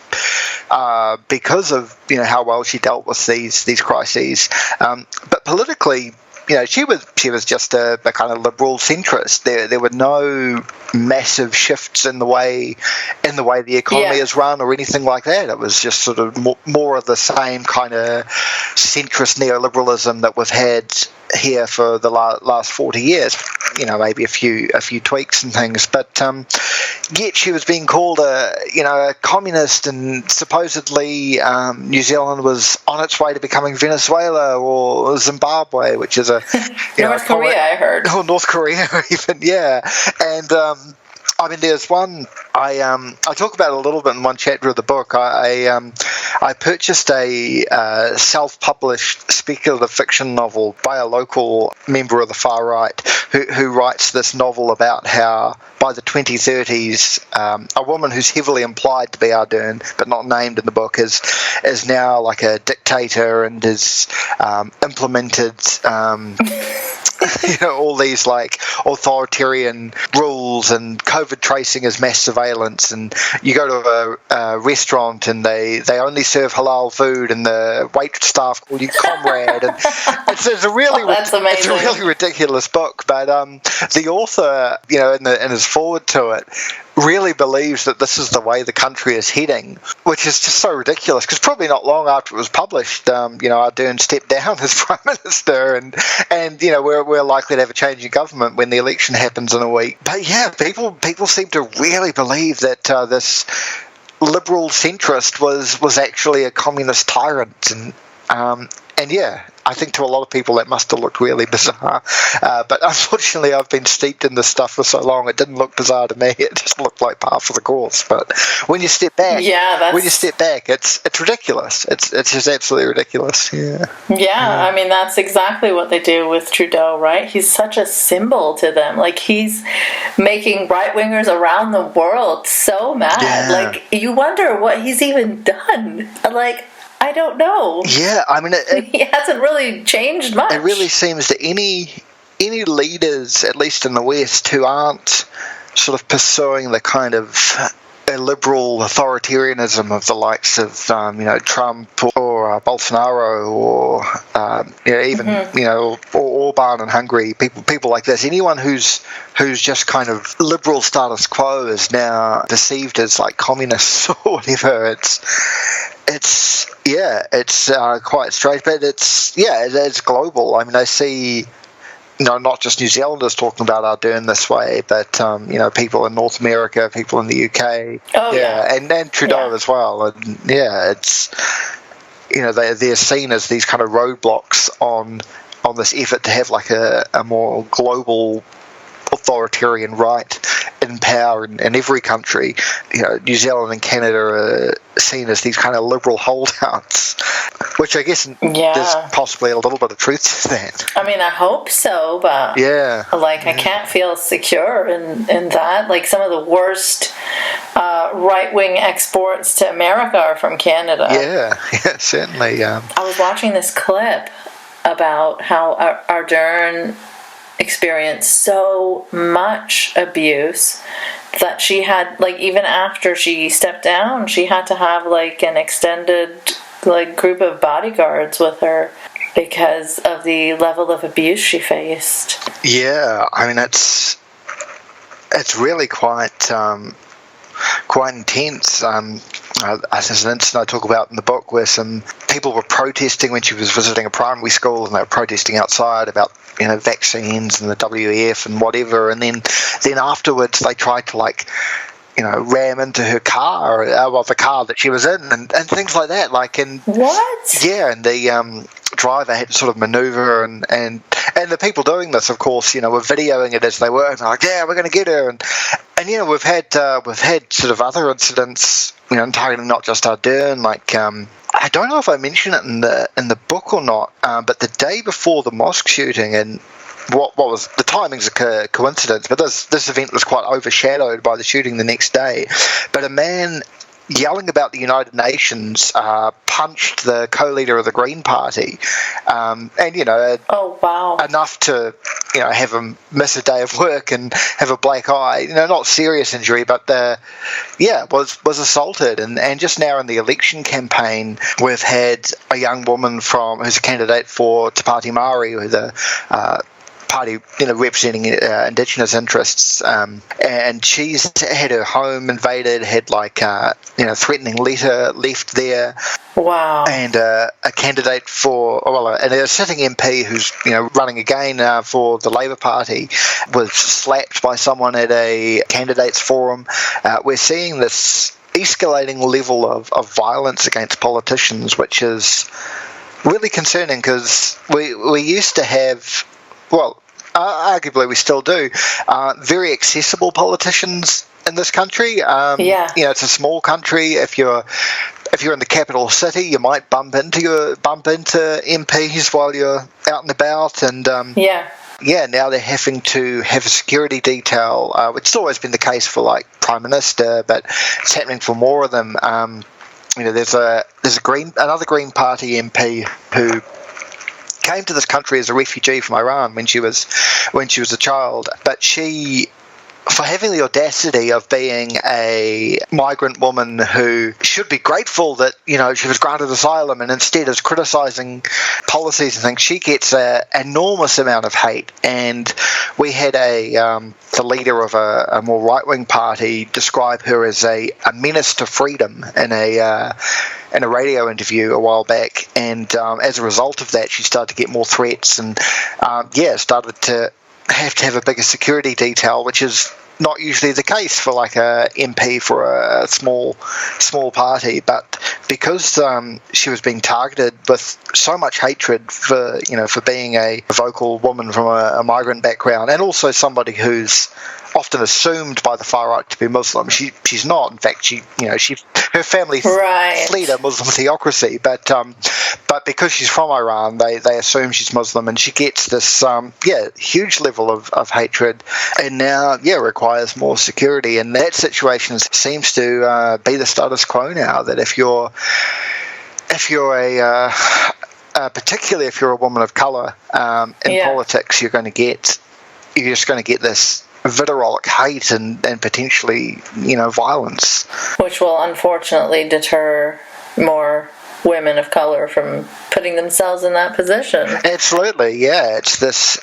because of, you know, how well she dealt with these crises. But politically, you know, she was just a kind of liberal centrist. There were no massive shifts in the way the economy is run or anything like that. It was just sort of more of the same kind of centrist neoliberalism that we've had here for the last 40 years. You know, maybe a few tweaks and things, but yet she was being called a communist, and supposedly New Zealand was on its way to becoming Venezuela or Zimbabwe, which is a North Korea, I heard. Oh, North Korea even, yeah. And I mean, there's one I talk about it a little bit in one chapter of the book. I purchased a self-published speculative fiction novel by a local member of the far right who writes this novel about how by the 2030s a woman who's heavily implied to be Ardern but not named in the book is now like a dictator and has implemented you know, all these like authoritarian rules, and COVID tracing is mass surveillance, and you go to a restaurant and they only serve halal food, and the wait staff call you comrade, and it's a really it's a really ridiculous book. But the author, you know, in his foreword to it, really believes that this is the way the country is heading, which is just so ridiculous, because probably not long after it was published, you know, Ardern stepped down as prime minister, and you know, we're likely to have a change in government when the election happens in a week. But yeah, people seem to really believe that this liberal centrist was actually a communist tyrant, and yeah, I think to a lot of people that must have looked really bizarre. But unfortunately, I've been steeped in this stuff for so long, it didn't look bizarre to me. It just looked like par for the course. But when you step back, it's ridiculous. It's just absolutely ridiculous. Yeah. I mean, that's exactly what they do with Trudeau, right? He's such a symbol to them. Like, he's making right-wingers around the world so mad. Yeah. Like, you wonder what he's even done. Like, I don't know. Yeah, I mean, he hasn't really changed much. It really seems that any leaders, at least in the West, who aren't sort of pursuing the kind of illiberal authoritarianism of the likes of you know, Trump or Bolsonaro or you know, even you know, or Orban in Hungary, people like this. Anyone who's just kind of liberal status quo is now perceived as like communists or whatever. It's quite strange, but it's global. I mean, I see, you know, not just New Zealanders talking about Ardern this way, but you know, people in North America, people in the UK, and Trudeau as well. And yeah, it's, you know, they're seen as these kind of roadblocks on this effort to have like a more global authoritarian right in power in every country. You know, New Zealand and Canada are seen as these kind of liberal holdouts, which I guess there's possibly a little bit of truth to that. I mean, I hope so, but I can't feel secure in that. Like, some of the worst right-wing exports to America are from Canada. Yeah, certainly. I was watching this clip about how Ardern experienced so much abuse that she had, like, even after she stepped down, she had to have like an extended like group of bodyguards with her because of the level of abuse she faced. Yeah, I mean, it's really quite intense. There's an incident I talk about in the book where some people were protesting when she was visiting a primary school, and they were protesting outside about, you know, vaccines and the WEF and whatever, and then afterwards they tried to, like, you know, ram into her car, the car that she was in, and things like that. Like, and what? Yeah, and the driver had to sort of maneuver, and the people doing this, of course, were videoing it as they were, and like, yeah, we're going to get her, and we've had sort of other incidents, targeting not just Ardern, like I don't know if I mention it in the book or not, but the day before the mosque shooting, and what was the timing's a coincidence, but this event was quite overshadowed by the shooting the next day. But a man yelling about the United Nations punched the co-leader of the Green Party, and oh wow, enough to have him miss a day of work and have a black eye. Not serious injury, but was assaulted. And just now in the election campaign, we've had a young woman who's a candidate for Te Pāti Māori, who's a party representing indigenous interests, and she's had her home invaded, had threatening letter left there. Wow. And a candidate and a sitting MP who's running again for the Labour Party was slapped by someone at a candidates forum. We're seeing this escalating level of violence against politicians, which is really concerning, because we used to have, arguably we still do, very accessible politicians in this country. It's a small country. If you're in the capital city, you might bump into MPs while you're out and about, and now they're having to have a security detail, which has always been the case for Prime Minister, but it's happening for more of them. There's another Green Party MP who came to this country as a refugee from Iran when she was a child, but she, for having the audacity of being a migrant woman who should be grateful that she was granted asylum, and instead is criticising policies and things, she gets an enormous amount of hate. And we had the leader of a more right-wing party describe her as a menace to freedom in a radio interview a while back, and as a result of that, she started to get more threats, and started to have a bigger security detail, which is not usually the case for a MP for a small party. But because she was being targeted with so much hatred for being a vocal woman from a migrant background, and also somebody who's often assumed by the far right to be Muslim. She's not. In fact, her family fled a Muslim theocracy, but because she's from Iran, they assume she's Muslim, and she gets this huge level of hatred, and now requires more security. And that situation seems to be the status quo now. That if you're particularly if you're a woman of colour in politics, you're just going to get this vitriolic hate and potentially violence, which will unfortunately deter more women of color from putting themselves in that position. Absolutely, yeah. It's this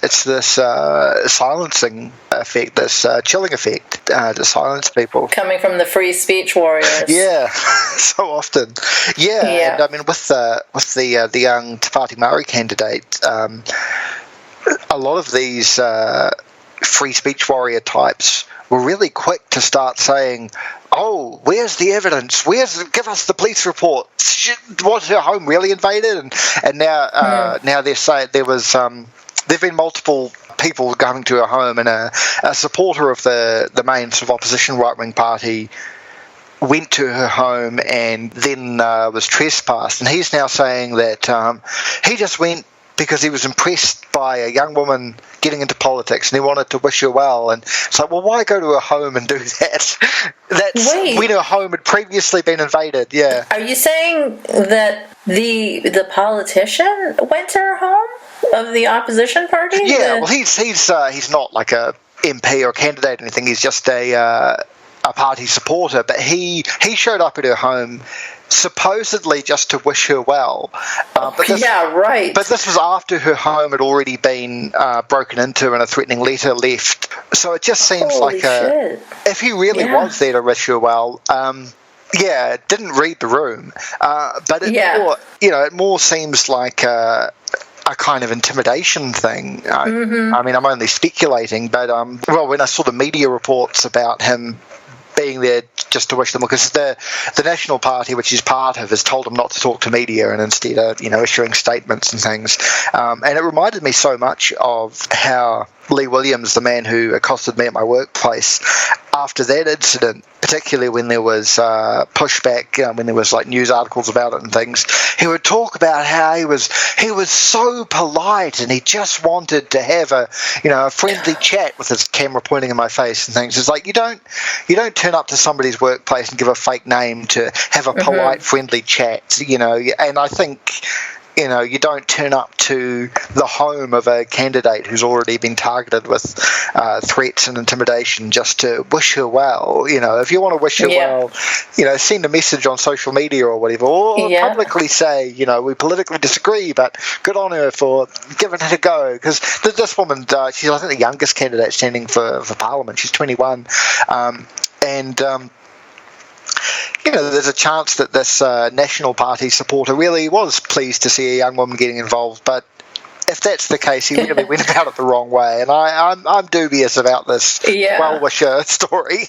silencing effect, this chilling effect to silence people. Coming from the free speech warriors. Yeah, so often. Yeah. And I mean, with the young Te Pāti Māori candidate, a lot of these free speech warrior types were really quick to start saying, "Oh, where's the evidence? Give us the police report. Was her home really invaded?" And now they're saying there've been multiple people going to her home, and a supporter of the main sort of opposition right-wing party went to her home and then was trespassed. And he's now saying that he just went because he was impressed by a young woman getting into politics, and he wanted to wish her well. And it's like, well, why go to her home and do that? That's when her home had previously been invaded. Yeah. Are you saying that the politician went to her home of the opposition party? Yeah. Well, he's not like a MP or a candidate or anything. He's just a party supporter. But he showed up at her home supposedly just to wish her well. But this was after her home had already been broken into and a threatening letter left. So it just seems if he really was there to wish her well, didn't read the room. But it more seems like a kind of intimidation thing. I mean, I'm only speculating, but when I saw the media reports about him being there just to wish them, because the National Party, which he's part of, has told him not to talk to media and instead are, issuing statements and things. And it reminded me so much of how Lee Williams, the man who accosted me at my workplace, after that incident, particularly when there was pushback, when there was like news articles about it and things, he would talk about how he was so polite and he just wanted to have a friendly chat with his camera pointing in my face and things. It's like you don't turn up to somebody's workplace and give a fake name to have a polite, friendly chat, and I think. You don't turn up to the home of a candidate who's already been targeted with threats and intimidation just to wish her well. If you want to wish her well, send a message on social media or whatever, or publicly say, we politically disagree, but good on her for giving it a go. Because this woman, she's I think the youngest candidate standing for Parliament. She's 21, there's a chance that this National Party supporter really was pleased to see a young woman getting involved, but if that's the case, he really went about it the wrong way, and I'm dubious about this well-wisher story.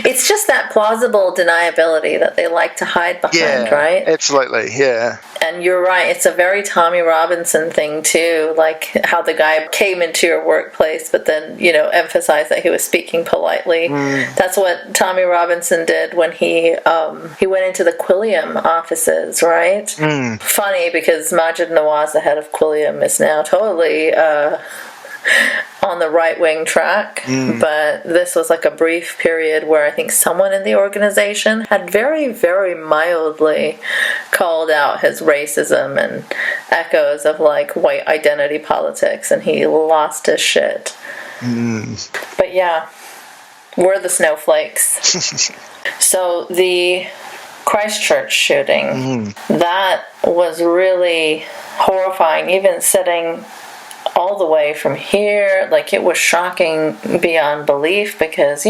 It's just that plausible deniability that they like to hide behind, right? Absolutely, yeah. And you're right, it's a very Tommy Robinson thing too, like how the guy came into your workplace but then, emphasized that he was speaking politely. That's what Tommy Robinson did when he went into the Quilliam offices, right? Funny, because Majid Nawaz, the head of Quilliam, is now totally on the right-wing track, but this was like a brief period where I think someone in the organization had very, very mildly called out his racism and echoes of like white identity politics, and he lost his shit. But yeah, we're the snowflakes. So the Christchurch shooting, that was really horrifying, even sitting all the way from here. Like, it was shocking beyond belief because,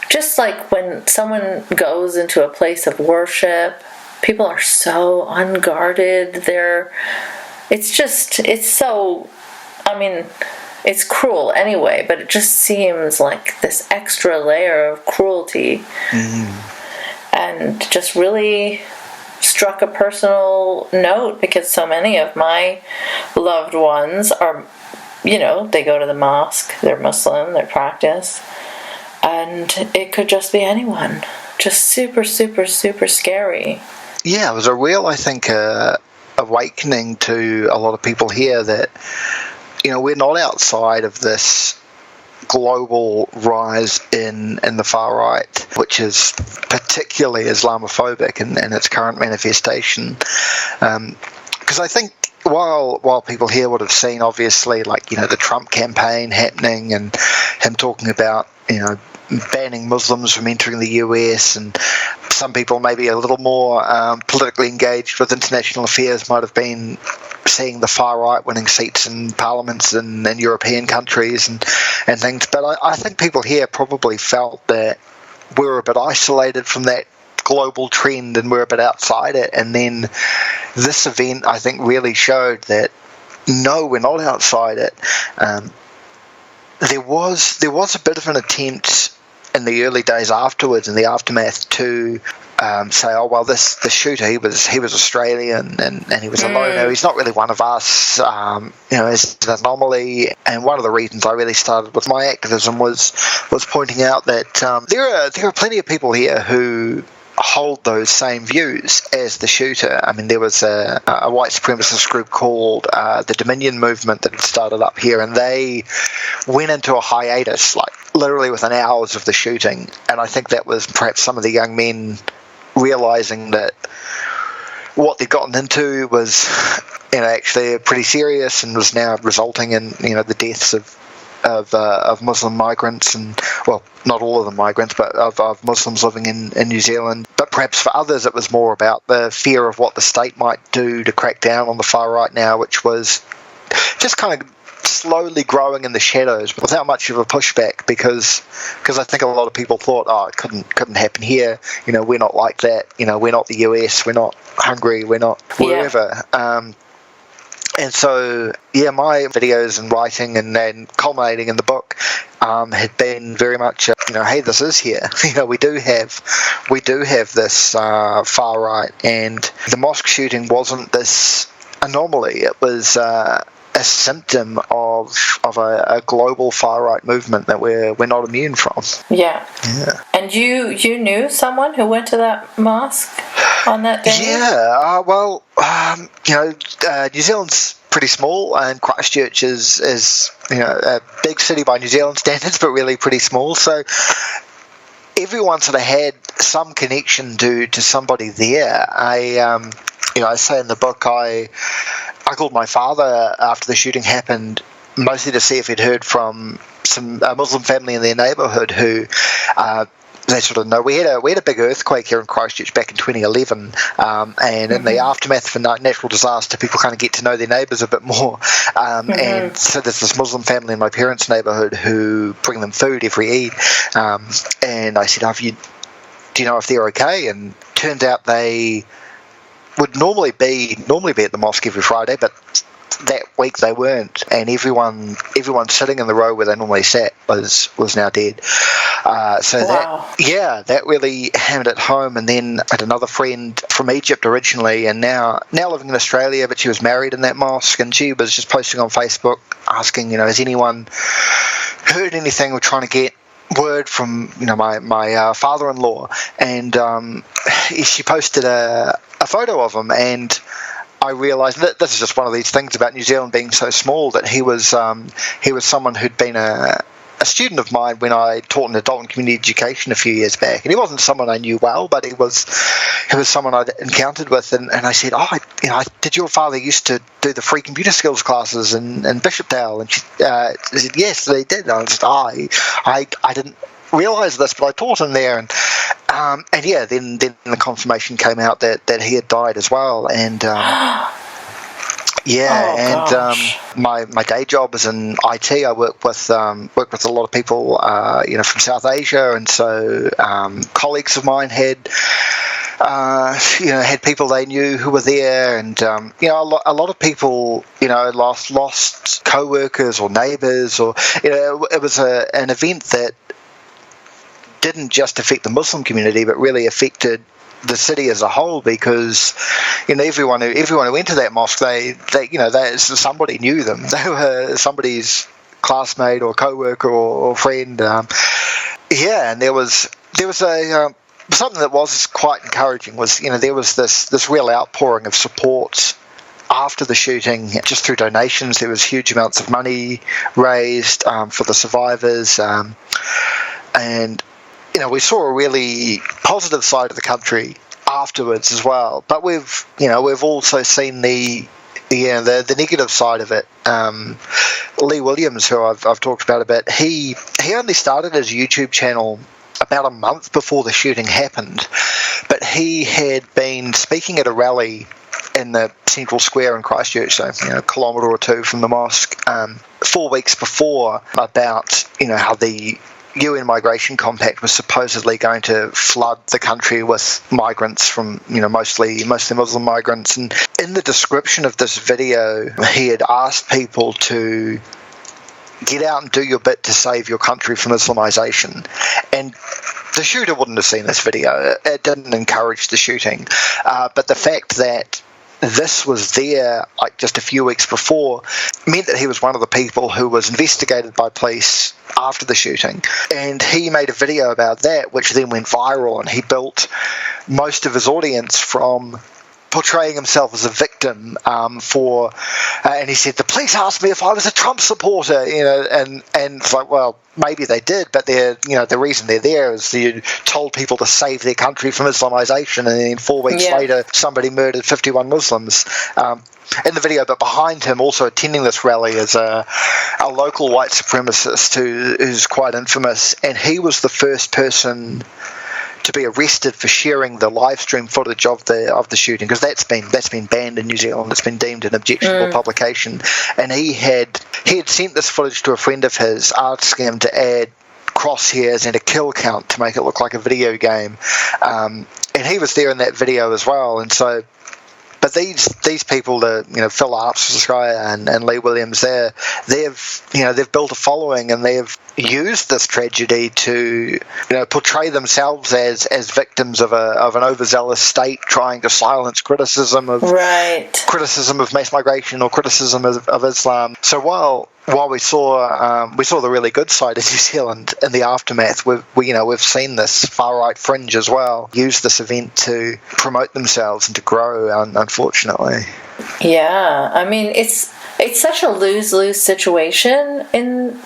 just like when someone goes into a place of worship, people are so unguarded. It's cruel anyway, but it just seems like this extra layer of cruelty. And just really struck a personal note because so many of my loved ones are, they go to the mosque, they're Muslim, they practice, and it could just be anyone. Just super, super, super scary. Yeah, it was a real, I think, awakening to a lot of people here that, we're not outside of this global rise in the far right, which is particularly Islamophobic in its current manifestation. Because I think while people here would have seen, obviously, like, the Trump campaign happening and him talking about, banning Muslims from entering the US, and some people maybe a little more politically engaged with international affairs might have been seeing the far right winning seats in parliaments in European countries and things. But I think people here probably felt that we're a bit isolated from that global trend and we're a bit outside it. And then this event, I think, really showed that no, we're not outside it. There was a bit of an attempt in the early days afterwards, in the aftermath, to say, oh well, the shooter, he was Australian and he was a loner. He's not really one of us. It's an anomaly. And one of the reasons I really started with my activism was pointing out that there are plenty of people here who hold those same views as the shooter. I mean, there was a white supremacist group called the Dominion Movement that had started up here, and they went into a hiatus, like literally within hours of the shooting. And I think that was perhaps some of the young men realizing that what they'd gotten into was, actually pretty serious and was now resulting in, the deaths of Muslim migrants, and, well, not all of them migrants, but of Muslims living in New Zealand. But perhaps for others it was more about the fear of what the state might do to crack down on the far right now, which was just kind of slowly growing in the shadows without much of a pushback, because I think a lot of people thought, oh, it couldn't happen here, we're not like that, we're not the US, we're not Hungary, we're not wherever. And so, yeah, my videos and writing and culminating in the book had been very much, hey, this is here. We do have this far right, and the mosque shooting wasn't this anomaly. It was a symptom of a global far right movement that we're not immune from. Yeah. Yeah. And you knew someone who went to that mosque on that day? Yeah. New Zealand's pretty small, and Christchurch is a big city by New Zealand standards, but really pretty small. So everyone sort of had some connection to somebody there. I say in the book, I called my father after the shooting happened, mostly to see if he'd heard from some Muslim family in their neighbourhood who they sort of know. We had a big earthquake here in Christchurch back in 2011, and in the aftermath of a natural disaster, people kind of get to know their neighbours a bit more. And so there's this Muslim family in my parents' neighbourhood who bring them food every Eid. And I said, do you know if they're okay? And turned out they would normally be at the mosque every Friday, but that week they weren't, and everyone sitting in the row where they normally sat was now dead. That really hammered it home. And then I had another friend from Egypt originally, and now living in Australia, but she was married in that mosque, and she was just posting on Facebook asking, has anyone heard anything? We're trying to get word from my father-in-law, and she posted a photo of him, and I realised that this is just one of these things about New Zealand being so small, that he was someone who'd been a student of mine when I taught in adult and community education a few years back, and he wasn't someone I knew well, but he was someone I'd encountered with, and I said, did your father used to do the free computer skills classes in Bishopdale? And she said, yes, they did. And I was just, I didn't realise this, but I taught him there, and then the confirmation came out that he had died as well, and my day job is in IT. I work with a lot of people from South Asia, and so colleagues of mine had people they knew who were there, and a lot of people lost co-workers or neighbours, or it was an event that didn't just affect the Muslim community, but really affected the city as a whole, because everyone who went to that mosque, somebody knew them. They were somebody's classmate or co-worker or friend. And there was something that was quite encouraging. Was there was this real outpouring of support after the shooting, just through donations. There was huge amounts of money raised for the survivors, and we saw a really positive side of the country afterwards as well. But we've also seen the negative side of it. Lee Williams, who I've talked about a bit, he only started his YouTube channel about a month before the shooting happened, but he had been speaking at a rally in the central square in Christchurch, so a kilometre or two from the mosque, 4 weeks before, about how the UN Migration Compact was supposedly going to flood the country with migrants from, mostly Muslim migrants. And in the description of this video, he had asked people to get out and do your bit to save your country from Islamization. And the shooter wouldn't have seen this video. It didn't encourage the shooting. But the fact that this was there just a few weeks before meant that he was one of the people who was investigated by police after the shooting, and he made a video about that, which then went viral, and he built most of his audience from portraying himself as a victim and he said, the police asked me if I was a Trump supporter, and it's like, well, maybe they did, but the reason they're there is you told people to save their country from Islamization, and then 4 weeks later somebody murdered 51 Muslims in the video. But behind him, also attending this rally, is a local white supremacist who's quite infamous, and he was the first person to be arrested for sharing the live stream footage of the shooting, because that's been banned in New Zealand. It's been deemed an objectionable publication, and he had sent this footage to a friend of his, asking him to add crosshairs and a kill count to make it look like a video game, and he was there in that video as well. And so But these people, Phil Armstrong and Lee Williams, they've built a following, and they've used this tragedy to portray themselves as victims of an overzealous state trying to silence criticism of mass migration or criticism of Islam. So while we saw the really good side of New Zealand in the aftermath, we've seen this far right fringe as well use this event to promote themselves and to grow. Unfortunately, yeah. I mean, it's such a lose-lose situation in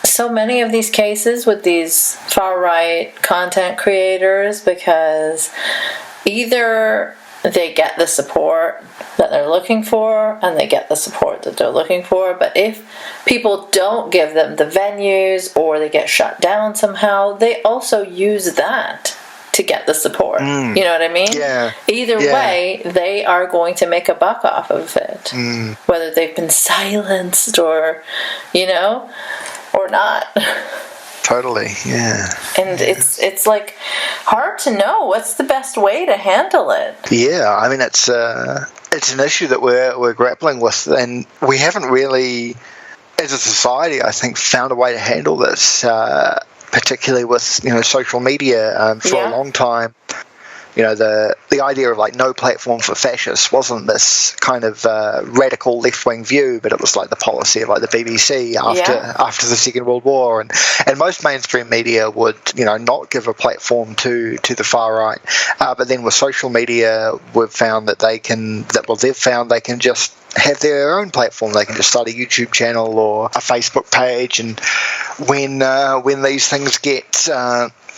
so many of these cases with these far right content creators, because either they get the support that they're looking for, and they get the support that they're looking for, but if people don't give them the venues or they get shut down somehow, they also use that to get the support. You know what I mean? Yeah. Either way, they are going to make a buck off of it. Whether they've been silenced or not. Totally, yeah. And it's like hard to know what's the best way to handle it. Yeah, I mean it's an issue that we're grappling with, and we haven't really, as a society, I think, found a way to handle this, particularly with social media for a long time. The idea of like no platform for fascists wasn't this kind of radical left-wing view, but it was like the policy of like the BBC after the Second World War, and most mainstream media would not give a platform to the far right, but then with social media we've found that they can just have their own platform. They can just start a YouTube channel or a Facebook page, and when these things get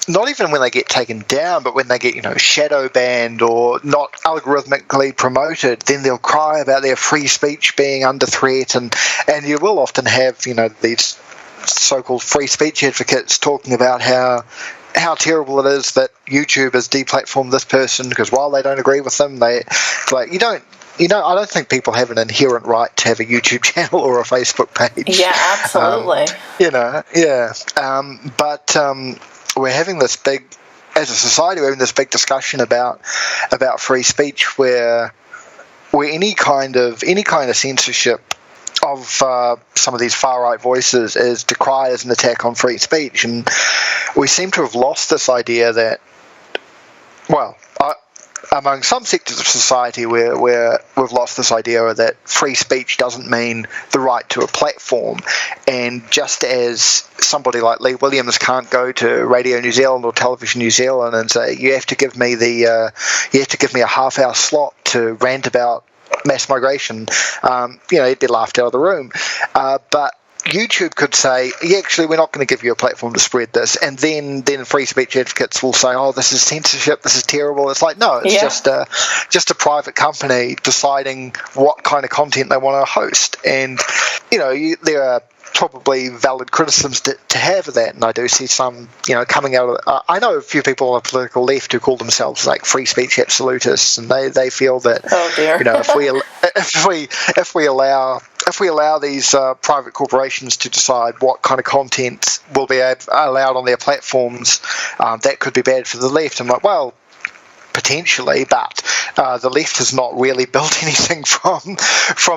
not even when they get taken down, but when they get, shadow banned or not algorithmically promoted, then they'll cry about their free speech being under threat, and you will often have, these so-called free speech advocates talking about how terrible it is that YouTube has deplatformed this person because while they don't agree with them, I don't think people have an inherent right to have a YouTube channel or a Facebook page. Yeah, absolutely. But we're having this big, as a society, we're having this big discussion about free speech, where any kind of censorship of some of these far right voices is decried as an attack on free speech, and we seem to have lost this idea that, among some sectors of society, we've lost this idea that free speech doesn't mean the right to a platform, and just as somebody like Lee Williams can't go to Radio New Zealand or Television New Zealand and say you have to give me a half-hour slot to rant about mass migration, he'd be laughed out of the room. But YouTube could say, actually, we're not going to give you a platform to spread this, and then free speech advocates will say, oh, this is censorship, this is terrible. It's like, no, it's just a private company deciding what kind of content they want to host, and there are probably valid criticisms to have of that, and I do see some coming out of I know a few people on the political left who call themselves like free speech absolutists, and they feel that if we allow these private corporations to decide what kind of content will be allowed on their platforms, that could be bad for the left. I'm like, well, potentially, but the left has not really built anything from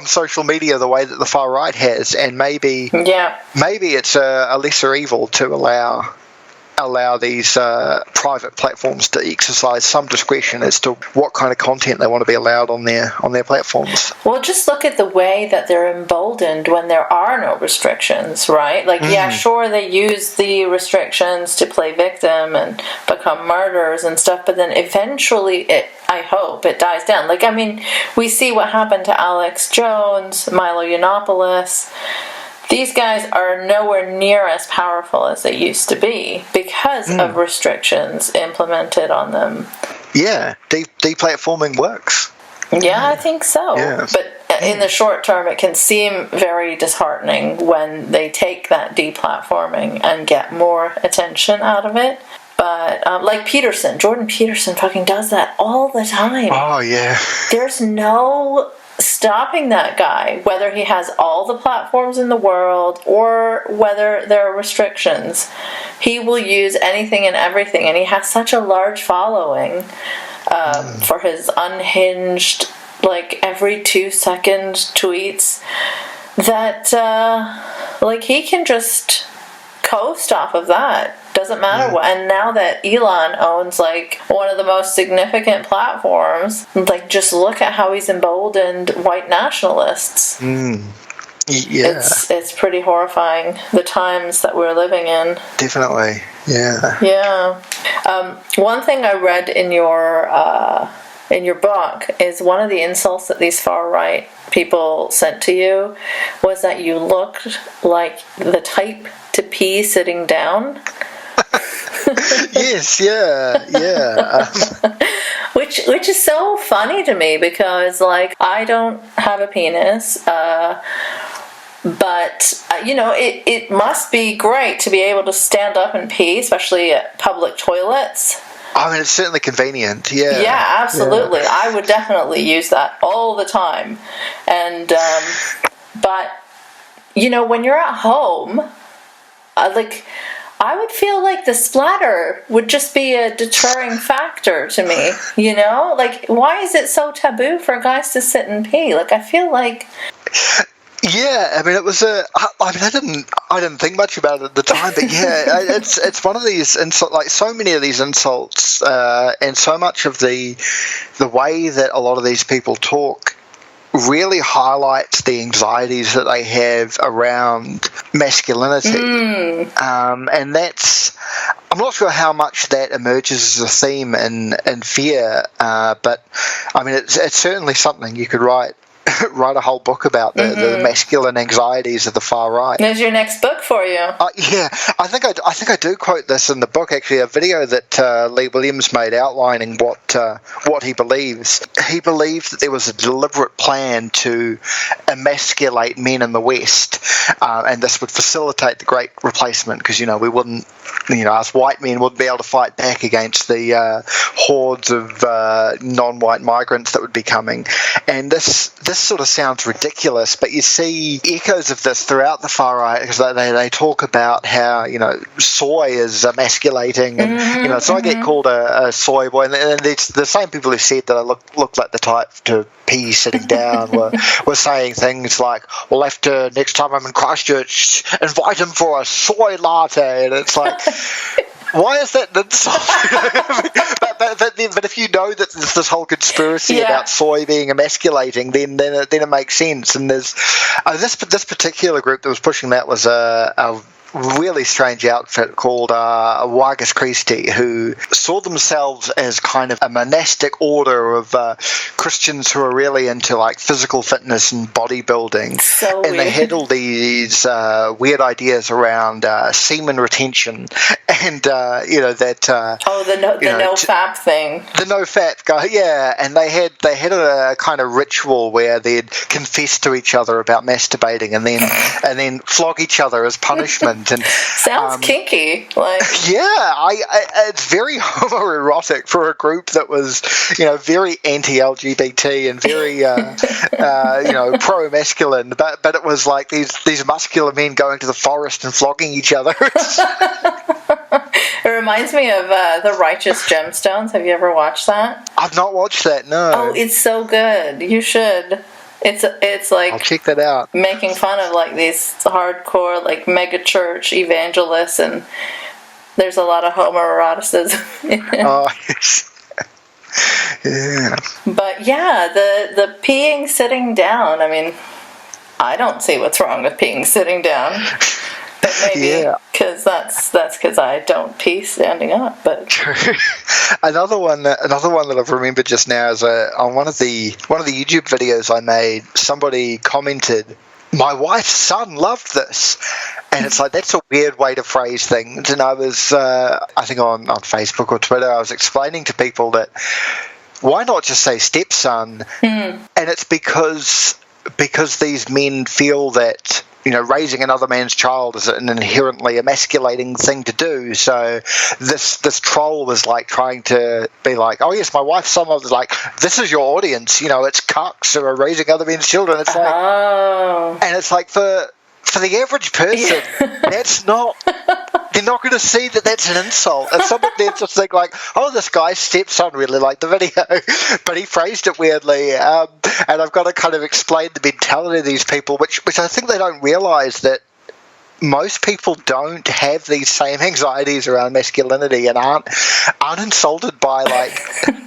social media the way that the far right has, and maybe it's a lesser evil to allow these private platforms to exercise some discretion as to what kind of content they want to be allowed on their platforms. Well, just look at the way that they're emboldened when there are no restrictions, right? Like, sure, they use the restrictions to play victim and become martyrs and stuff, but then eventually I hope it dies down. Like, I mean, we see what happened to Alex Jones, Milo Yiannopoulos. These guys are nowhere near as powerful as they used to be because of restrictions implemented on them. Yeah, deplatforming works. Yeah, I think so. Yeah. But in the short term, it can seem very disheartening when they take that deplatforming and get more attention out of it. But like Jordan Peterson fucking does that all the time. Oh, yeah. There's no stopping that guy, whether he has all the platforms in the world or whether there are restrictions. He will use anything and everything, and he has such a large following for his unhinged like every 2-second tweets that like he can just coast off of that. Doesn't matter what. And now that Elon owns like one of the most significant platforms, like just look at how he's emboldened white nationalists. Yeah, it's pretty horrifying, the times that we're living in. Definitely. Yeah. One thing I read in your book is one of the insults that these far right people sent to you was that you looked like the type to pee sitting down. Yes, yeah. Which is so funny to me because, like, I don't have a penis, but, it must be great to be able to stand up and pee, especially at public toilets. I mean, it's certainly convenient, yeah. Yeah, absolutely. Yeah. I would definitely use that all the time. And, but, when you're at home, I would feel like the splatter would just be a deterring factor to me, Like, why is it so taboo for guys to sit and pee? Like, I feel like... Yeah, I mean, it was I didn't think much about it at the time, but yeah, it's one of these insults, like so many of these insults, and so much of the way that a lot of these people talk really highlights the anxieties that they have around masculinity. And that's, I'm not sure how much that emerges as a theme in Fear, but I mean, it's certainly something you could write a whole book about, the masculine anxieties of the far right. There's your next book for you. Yeah, I think I do quote this in the book. Actually, a video that Lee Williams made outlining what he believes. He believed that there was a deliberate plan to emasculate men in the West, and this would facilitate the Great Replacement because we wouldn't, us white men wouldn't be able to fight back against the hordes of non-white migrants that would be coming, and this sort of sounds ridiculous, but you see echoes of this throughout the far right because they talk about how soy is emasculating, and so I get called a soy boy, and it's the same people who said that I look like the type to pee sitting down were saying things like, "We'll have to, next time I'm in Christchurch, invite him for a soy latte," and it's like. Why is that an insult? but if you know that there's this whole conspiracy about soy being emasculating, then it makes sense. And there's this particular group that was pushing that was a really strange outfit called Wagas Christi, who saw themselves as kind of a monastic order of Christians who are really into like physical fitness and bodybuilding. So and weird. They had all these weird ideas around semen retention and that no fap thing. The no fap guy, yeah, and they had a kind of ritual where they'd confess to each other about masturbating and then flog each other as punishment. And sounds kinky, like it's very homoerotic for a group that was very anti-LGBT and very pro-masculine, but it was like these muscular men going to the forest and flogging each other. It reminds me of The Righteous Gemstones. Have you ever watched that? I've not watched that, no. Oh, it's so good. You should. It's like I'll check that out. Making fun of like these hardcore like mega church evangelists, and there's a lot of homoeroticism in it. Oh, yes. Yeah. But yeah, the peeing sitting down. I mean, I don't see what's wrong with peeing sitting down. But maybe because that's because I don't pee standing up. But another one that I've remembered just now is on one of the YouTube videos I made. Somebody commented, "My wife's son loved this," and it's like that's a weird way to phrase things. And I was I think on Facebook or Twitter, I was explaining to people that why not just say stepson, and it's because these men feel that. Raising another man's child is an inherently emasculating thing to do. So this troll was like trying to be like, oh yes, my wife's son was like, this is your audience. It's cucks who are raising other men's children. It's like, and it's like for the average person, that's not. They're not going to see that that's an insult. And someone there just think like, oh, this guy's stepson really liked the video, but he phrased it weirdly. And I've got to kind of explain the mentality of these people, which I think they don't realise that most people don't have these same anxieties around masculinity and aren't insulted by like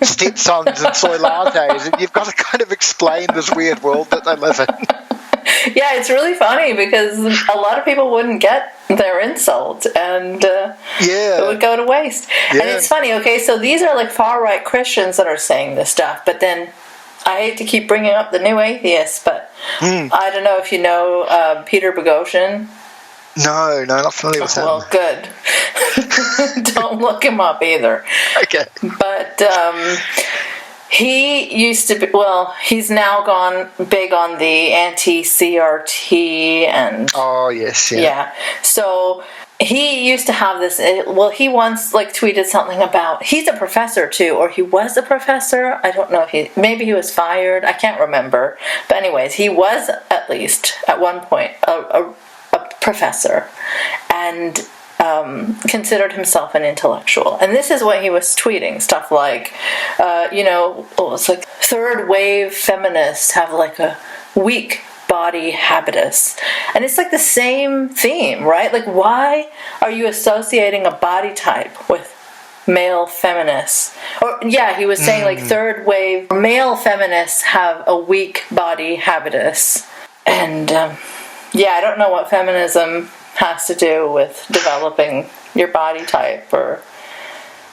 stepsons and soy lattes. And you've got to kind of explain this weird world that they live in. Yeah, it's really funny because a lot of people wouldn't get their insult and it would go to waste. Yeah. And it's funny, okay, so these are like far-right Christians that are saying this stuff, but then I hate to keep bringing up the new atheists, but I don't know if you know Peter Boghossian. No, not familiar with him. Well, good. Don't look him up either. Okay. But he used to be, well, he's now gone big on the anti-CRT and... Oh, yes, yeah. Yeah. So he used to have this, well, he once like tweeted something about, he's a professor too, or he was a professor. I don't know if maybe he was fired. I can't remember. But anyways, he was at least at one point a professor and considered himself an intellectual. And this is what he was tweeting, stuff like, it's like third wave feminists have like a weak body habitus. And it's like the same theme, right? Like, why are you associating a body type with male feminists? Or he was saying like third wave male feminists have a weak body habitus. And I don't know what feminism has to do with developing your body type, or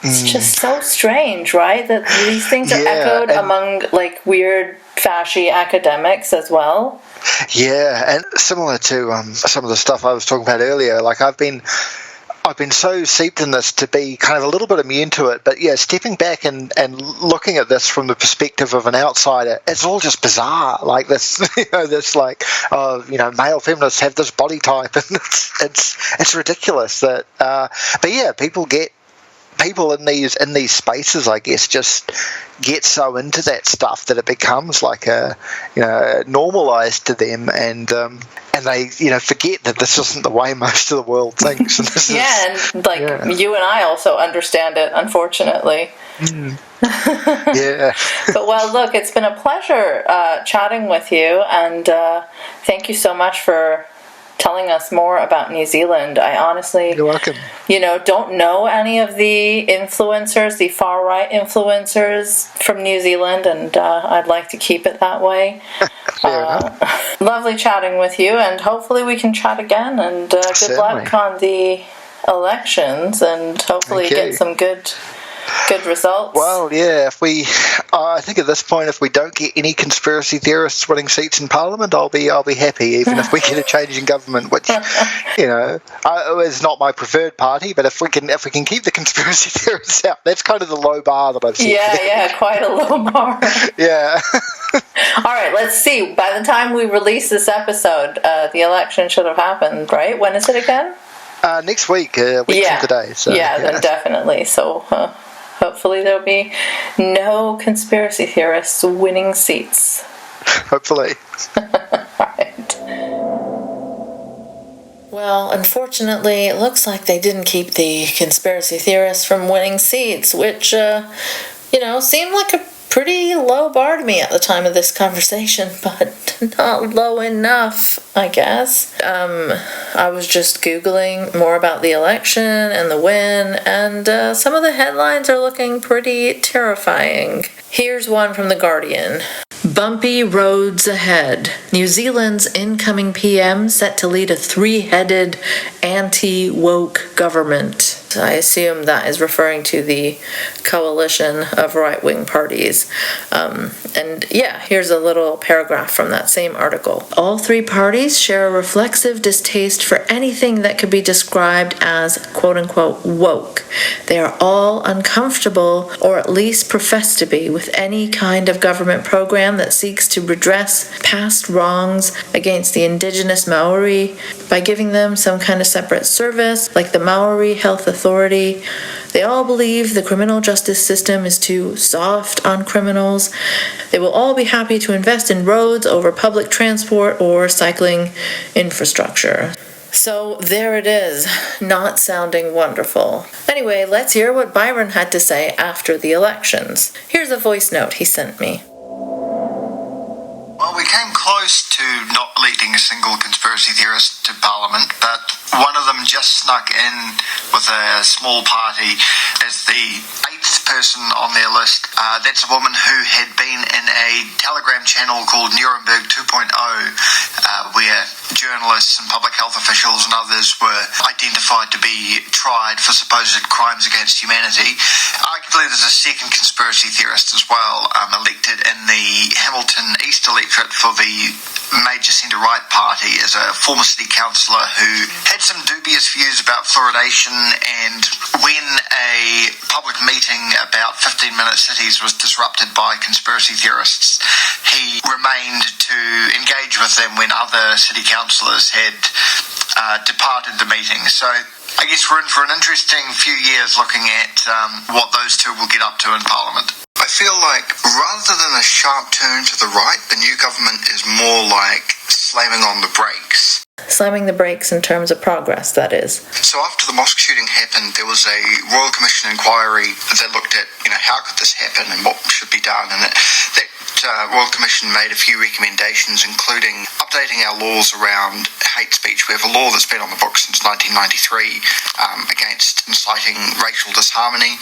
it's just so strange, right? That these things are echoed among like weird fashy academics as well. Yeah, and similar to some of the stuff I was talking about earlier, like I've been so seeped in this to be kind of a little bit immune to it, but stepping back and looking at this from the perspective of an outsider, it's all just bizarre. Like this, this like, male feminists have this body type, and it's ridiculous that. People in these spaces, I guess, just get so into that stuff that it becomes like normalized to them, and they forget that this isn't the way most of the world thinks. And this you and I also understand it, unfortunately. Yeah. But well, look, it's been a pleasure chatting with you, and thank you so much for telling us more about New Zealand. I honestly, you're welcome. Don't know any of the influencers, the far-right influencers from New Zealand, and I'd like to keep it that way. Fair enough. Lovely chatting with you, and hopefully we can chat again, and good luck on the elections, and hopefully get some good results. Well, I think at this point, if we don't get any conspiracy theorists winning seats in Parliament, I'll be happy, even if we get a change in government, which is not my preferred party. But if we can keep the conspiracy theorists out, that's kind of the low bar that I've seen. Yeah, quite a low bar. Yeah. All right, let's see. By the time we release this episode, the election should have happened, right? When is it again? Next week, from today. So, then definitely. So hopefully there'll be no conspiracy theorists winning seats. Hopefully. Right. Well, unfortunately, it looks like they didn't keep the conspiracy theorists from winning seats, which, seemed like a pretty low bar to me at the time of this conversation, but not low enough, I guess. I was just Googling more about the election and the win, and some of the headlines are looking pretty terrifying. Here's one from The Guardian. Bumpy roads ahead. New Zealand's incoming PM set to lead a three-headed anti-woke government. I assume that is referring to the coalition of right-wing parties. Here's a little paragraph from that same article. All three parties share a reflexive distaste for anything that could be described as quote-unquote woke. They are all uncomfortable, or at least profess to be, with any kind of government program that seeks to redress past wrongs against the indigenous Maori by giving them some kind of separate service, like the Maori Health Authority. They all believe the criminal justice system is too soft on criminals. They will all be happy to invest in roads over public transport or cycling infrastructure. So there it is, not sounding wonderful. Anyway, let's hear what Byron had to say after the elections. Here's a voice note he sent me. Well, we came close to not electing a single conspiracy theorist to Parliament, but one of them just snuck in with a small party as the 8th person on their list. That's a woman who had been in a Telegram channel called Nuremberg 2.0, where journalists and public health officials and others were identified to be tried for supposed crimes against humanity. Arguably, there's a second conspiracy theorist as well, elected in the Hamilton East electorate for the major centre-right party as a former city councillor who had some dubious views about fluoridation, and when a public meeting about 15-minute cities was disrupted by conspiracy theorists, he remained to engage with them when other city councillors had departed the meeting. So I guess we're in for an interesting few years looking at what those two will get up to in Parliament. I feel like rather than a sharp turn to the right, the new government is more like slamming on the brakes. Slamming the brakes in terms of progress, that is. So after the mosque shooting happened, there was a Royal Commission inquiry that looked at, how could this happen and what should be done. And that Royal Commission made a few recommendations, including updating our laws around hate speech. We have a law that's been on the books since 1993 against inciting racial disharmony.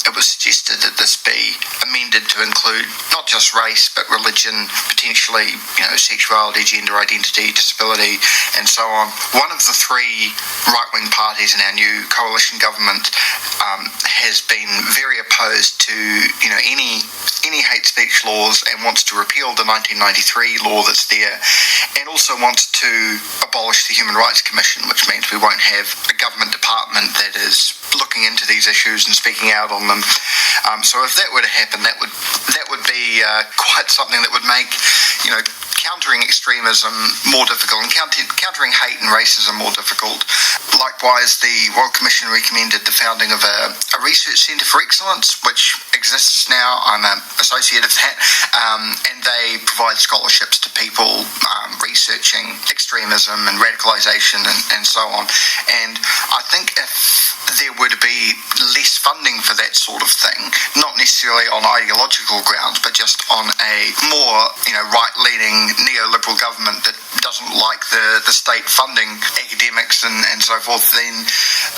It was suggested that this be amended to include not just race, but religion, potentially, sexuality, gender identity, disability, and so on. One of the three right-wing parties in our new coalition government has been very opposed to, any hate speech laws and wants to repeal the 1993 law that's there, and also wants to abolish the Human Rights Commission, which means we won't have a government department that is looking into these issues and speaking out on them. So if that were to happen, that would be quite something that would make, countering extremism more difficult and countering hate and racism more difficult. Likewise, the Royal Commission recommended the founding of a research centre for excellence, which exists now. I'm an associate of that, and they provide scholarships to people researching extremism and radicalisation and so on. And I think if there were to be less funding for that sort of thing, not necessarily on ideological grounds, but just on a more, right-leaning neoliberal government that doesn't like the state funding academics and so forth, then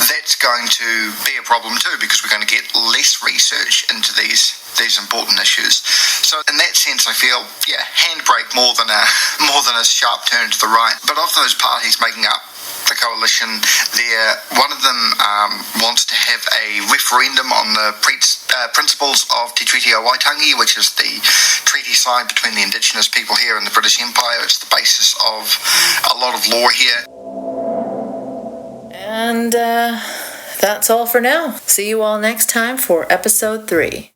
that's going to be a problem too, because we're going to get less research into these important issues. So in that sense, I feel, handbrake more than a sharp turn to the right. But of those parties making up the coalition there, one of them wants to have a referendum on the principles of Te Treaty o Waitangi, which is the treaty signed between the Indigenous people here and the British Empire. It's the basis of a lot of law here. And that's all for now. See you all next time for episode 3.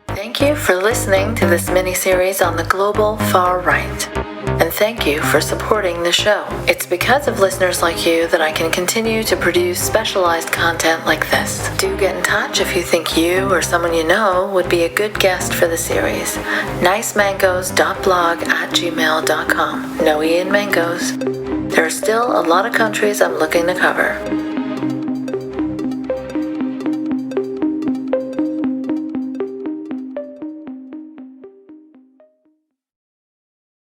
Thank you for listening to this mini-series on the global far right. And thank you for supporting the show. It's because of listeners like you that I can continue to produce specialized content like this. Do get in touch if you think you or someone you know would be a good guest for the series. nicemangoes.blog@gmail.com. No E in mangoes. There are still a lot of countries I'm looking to cover.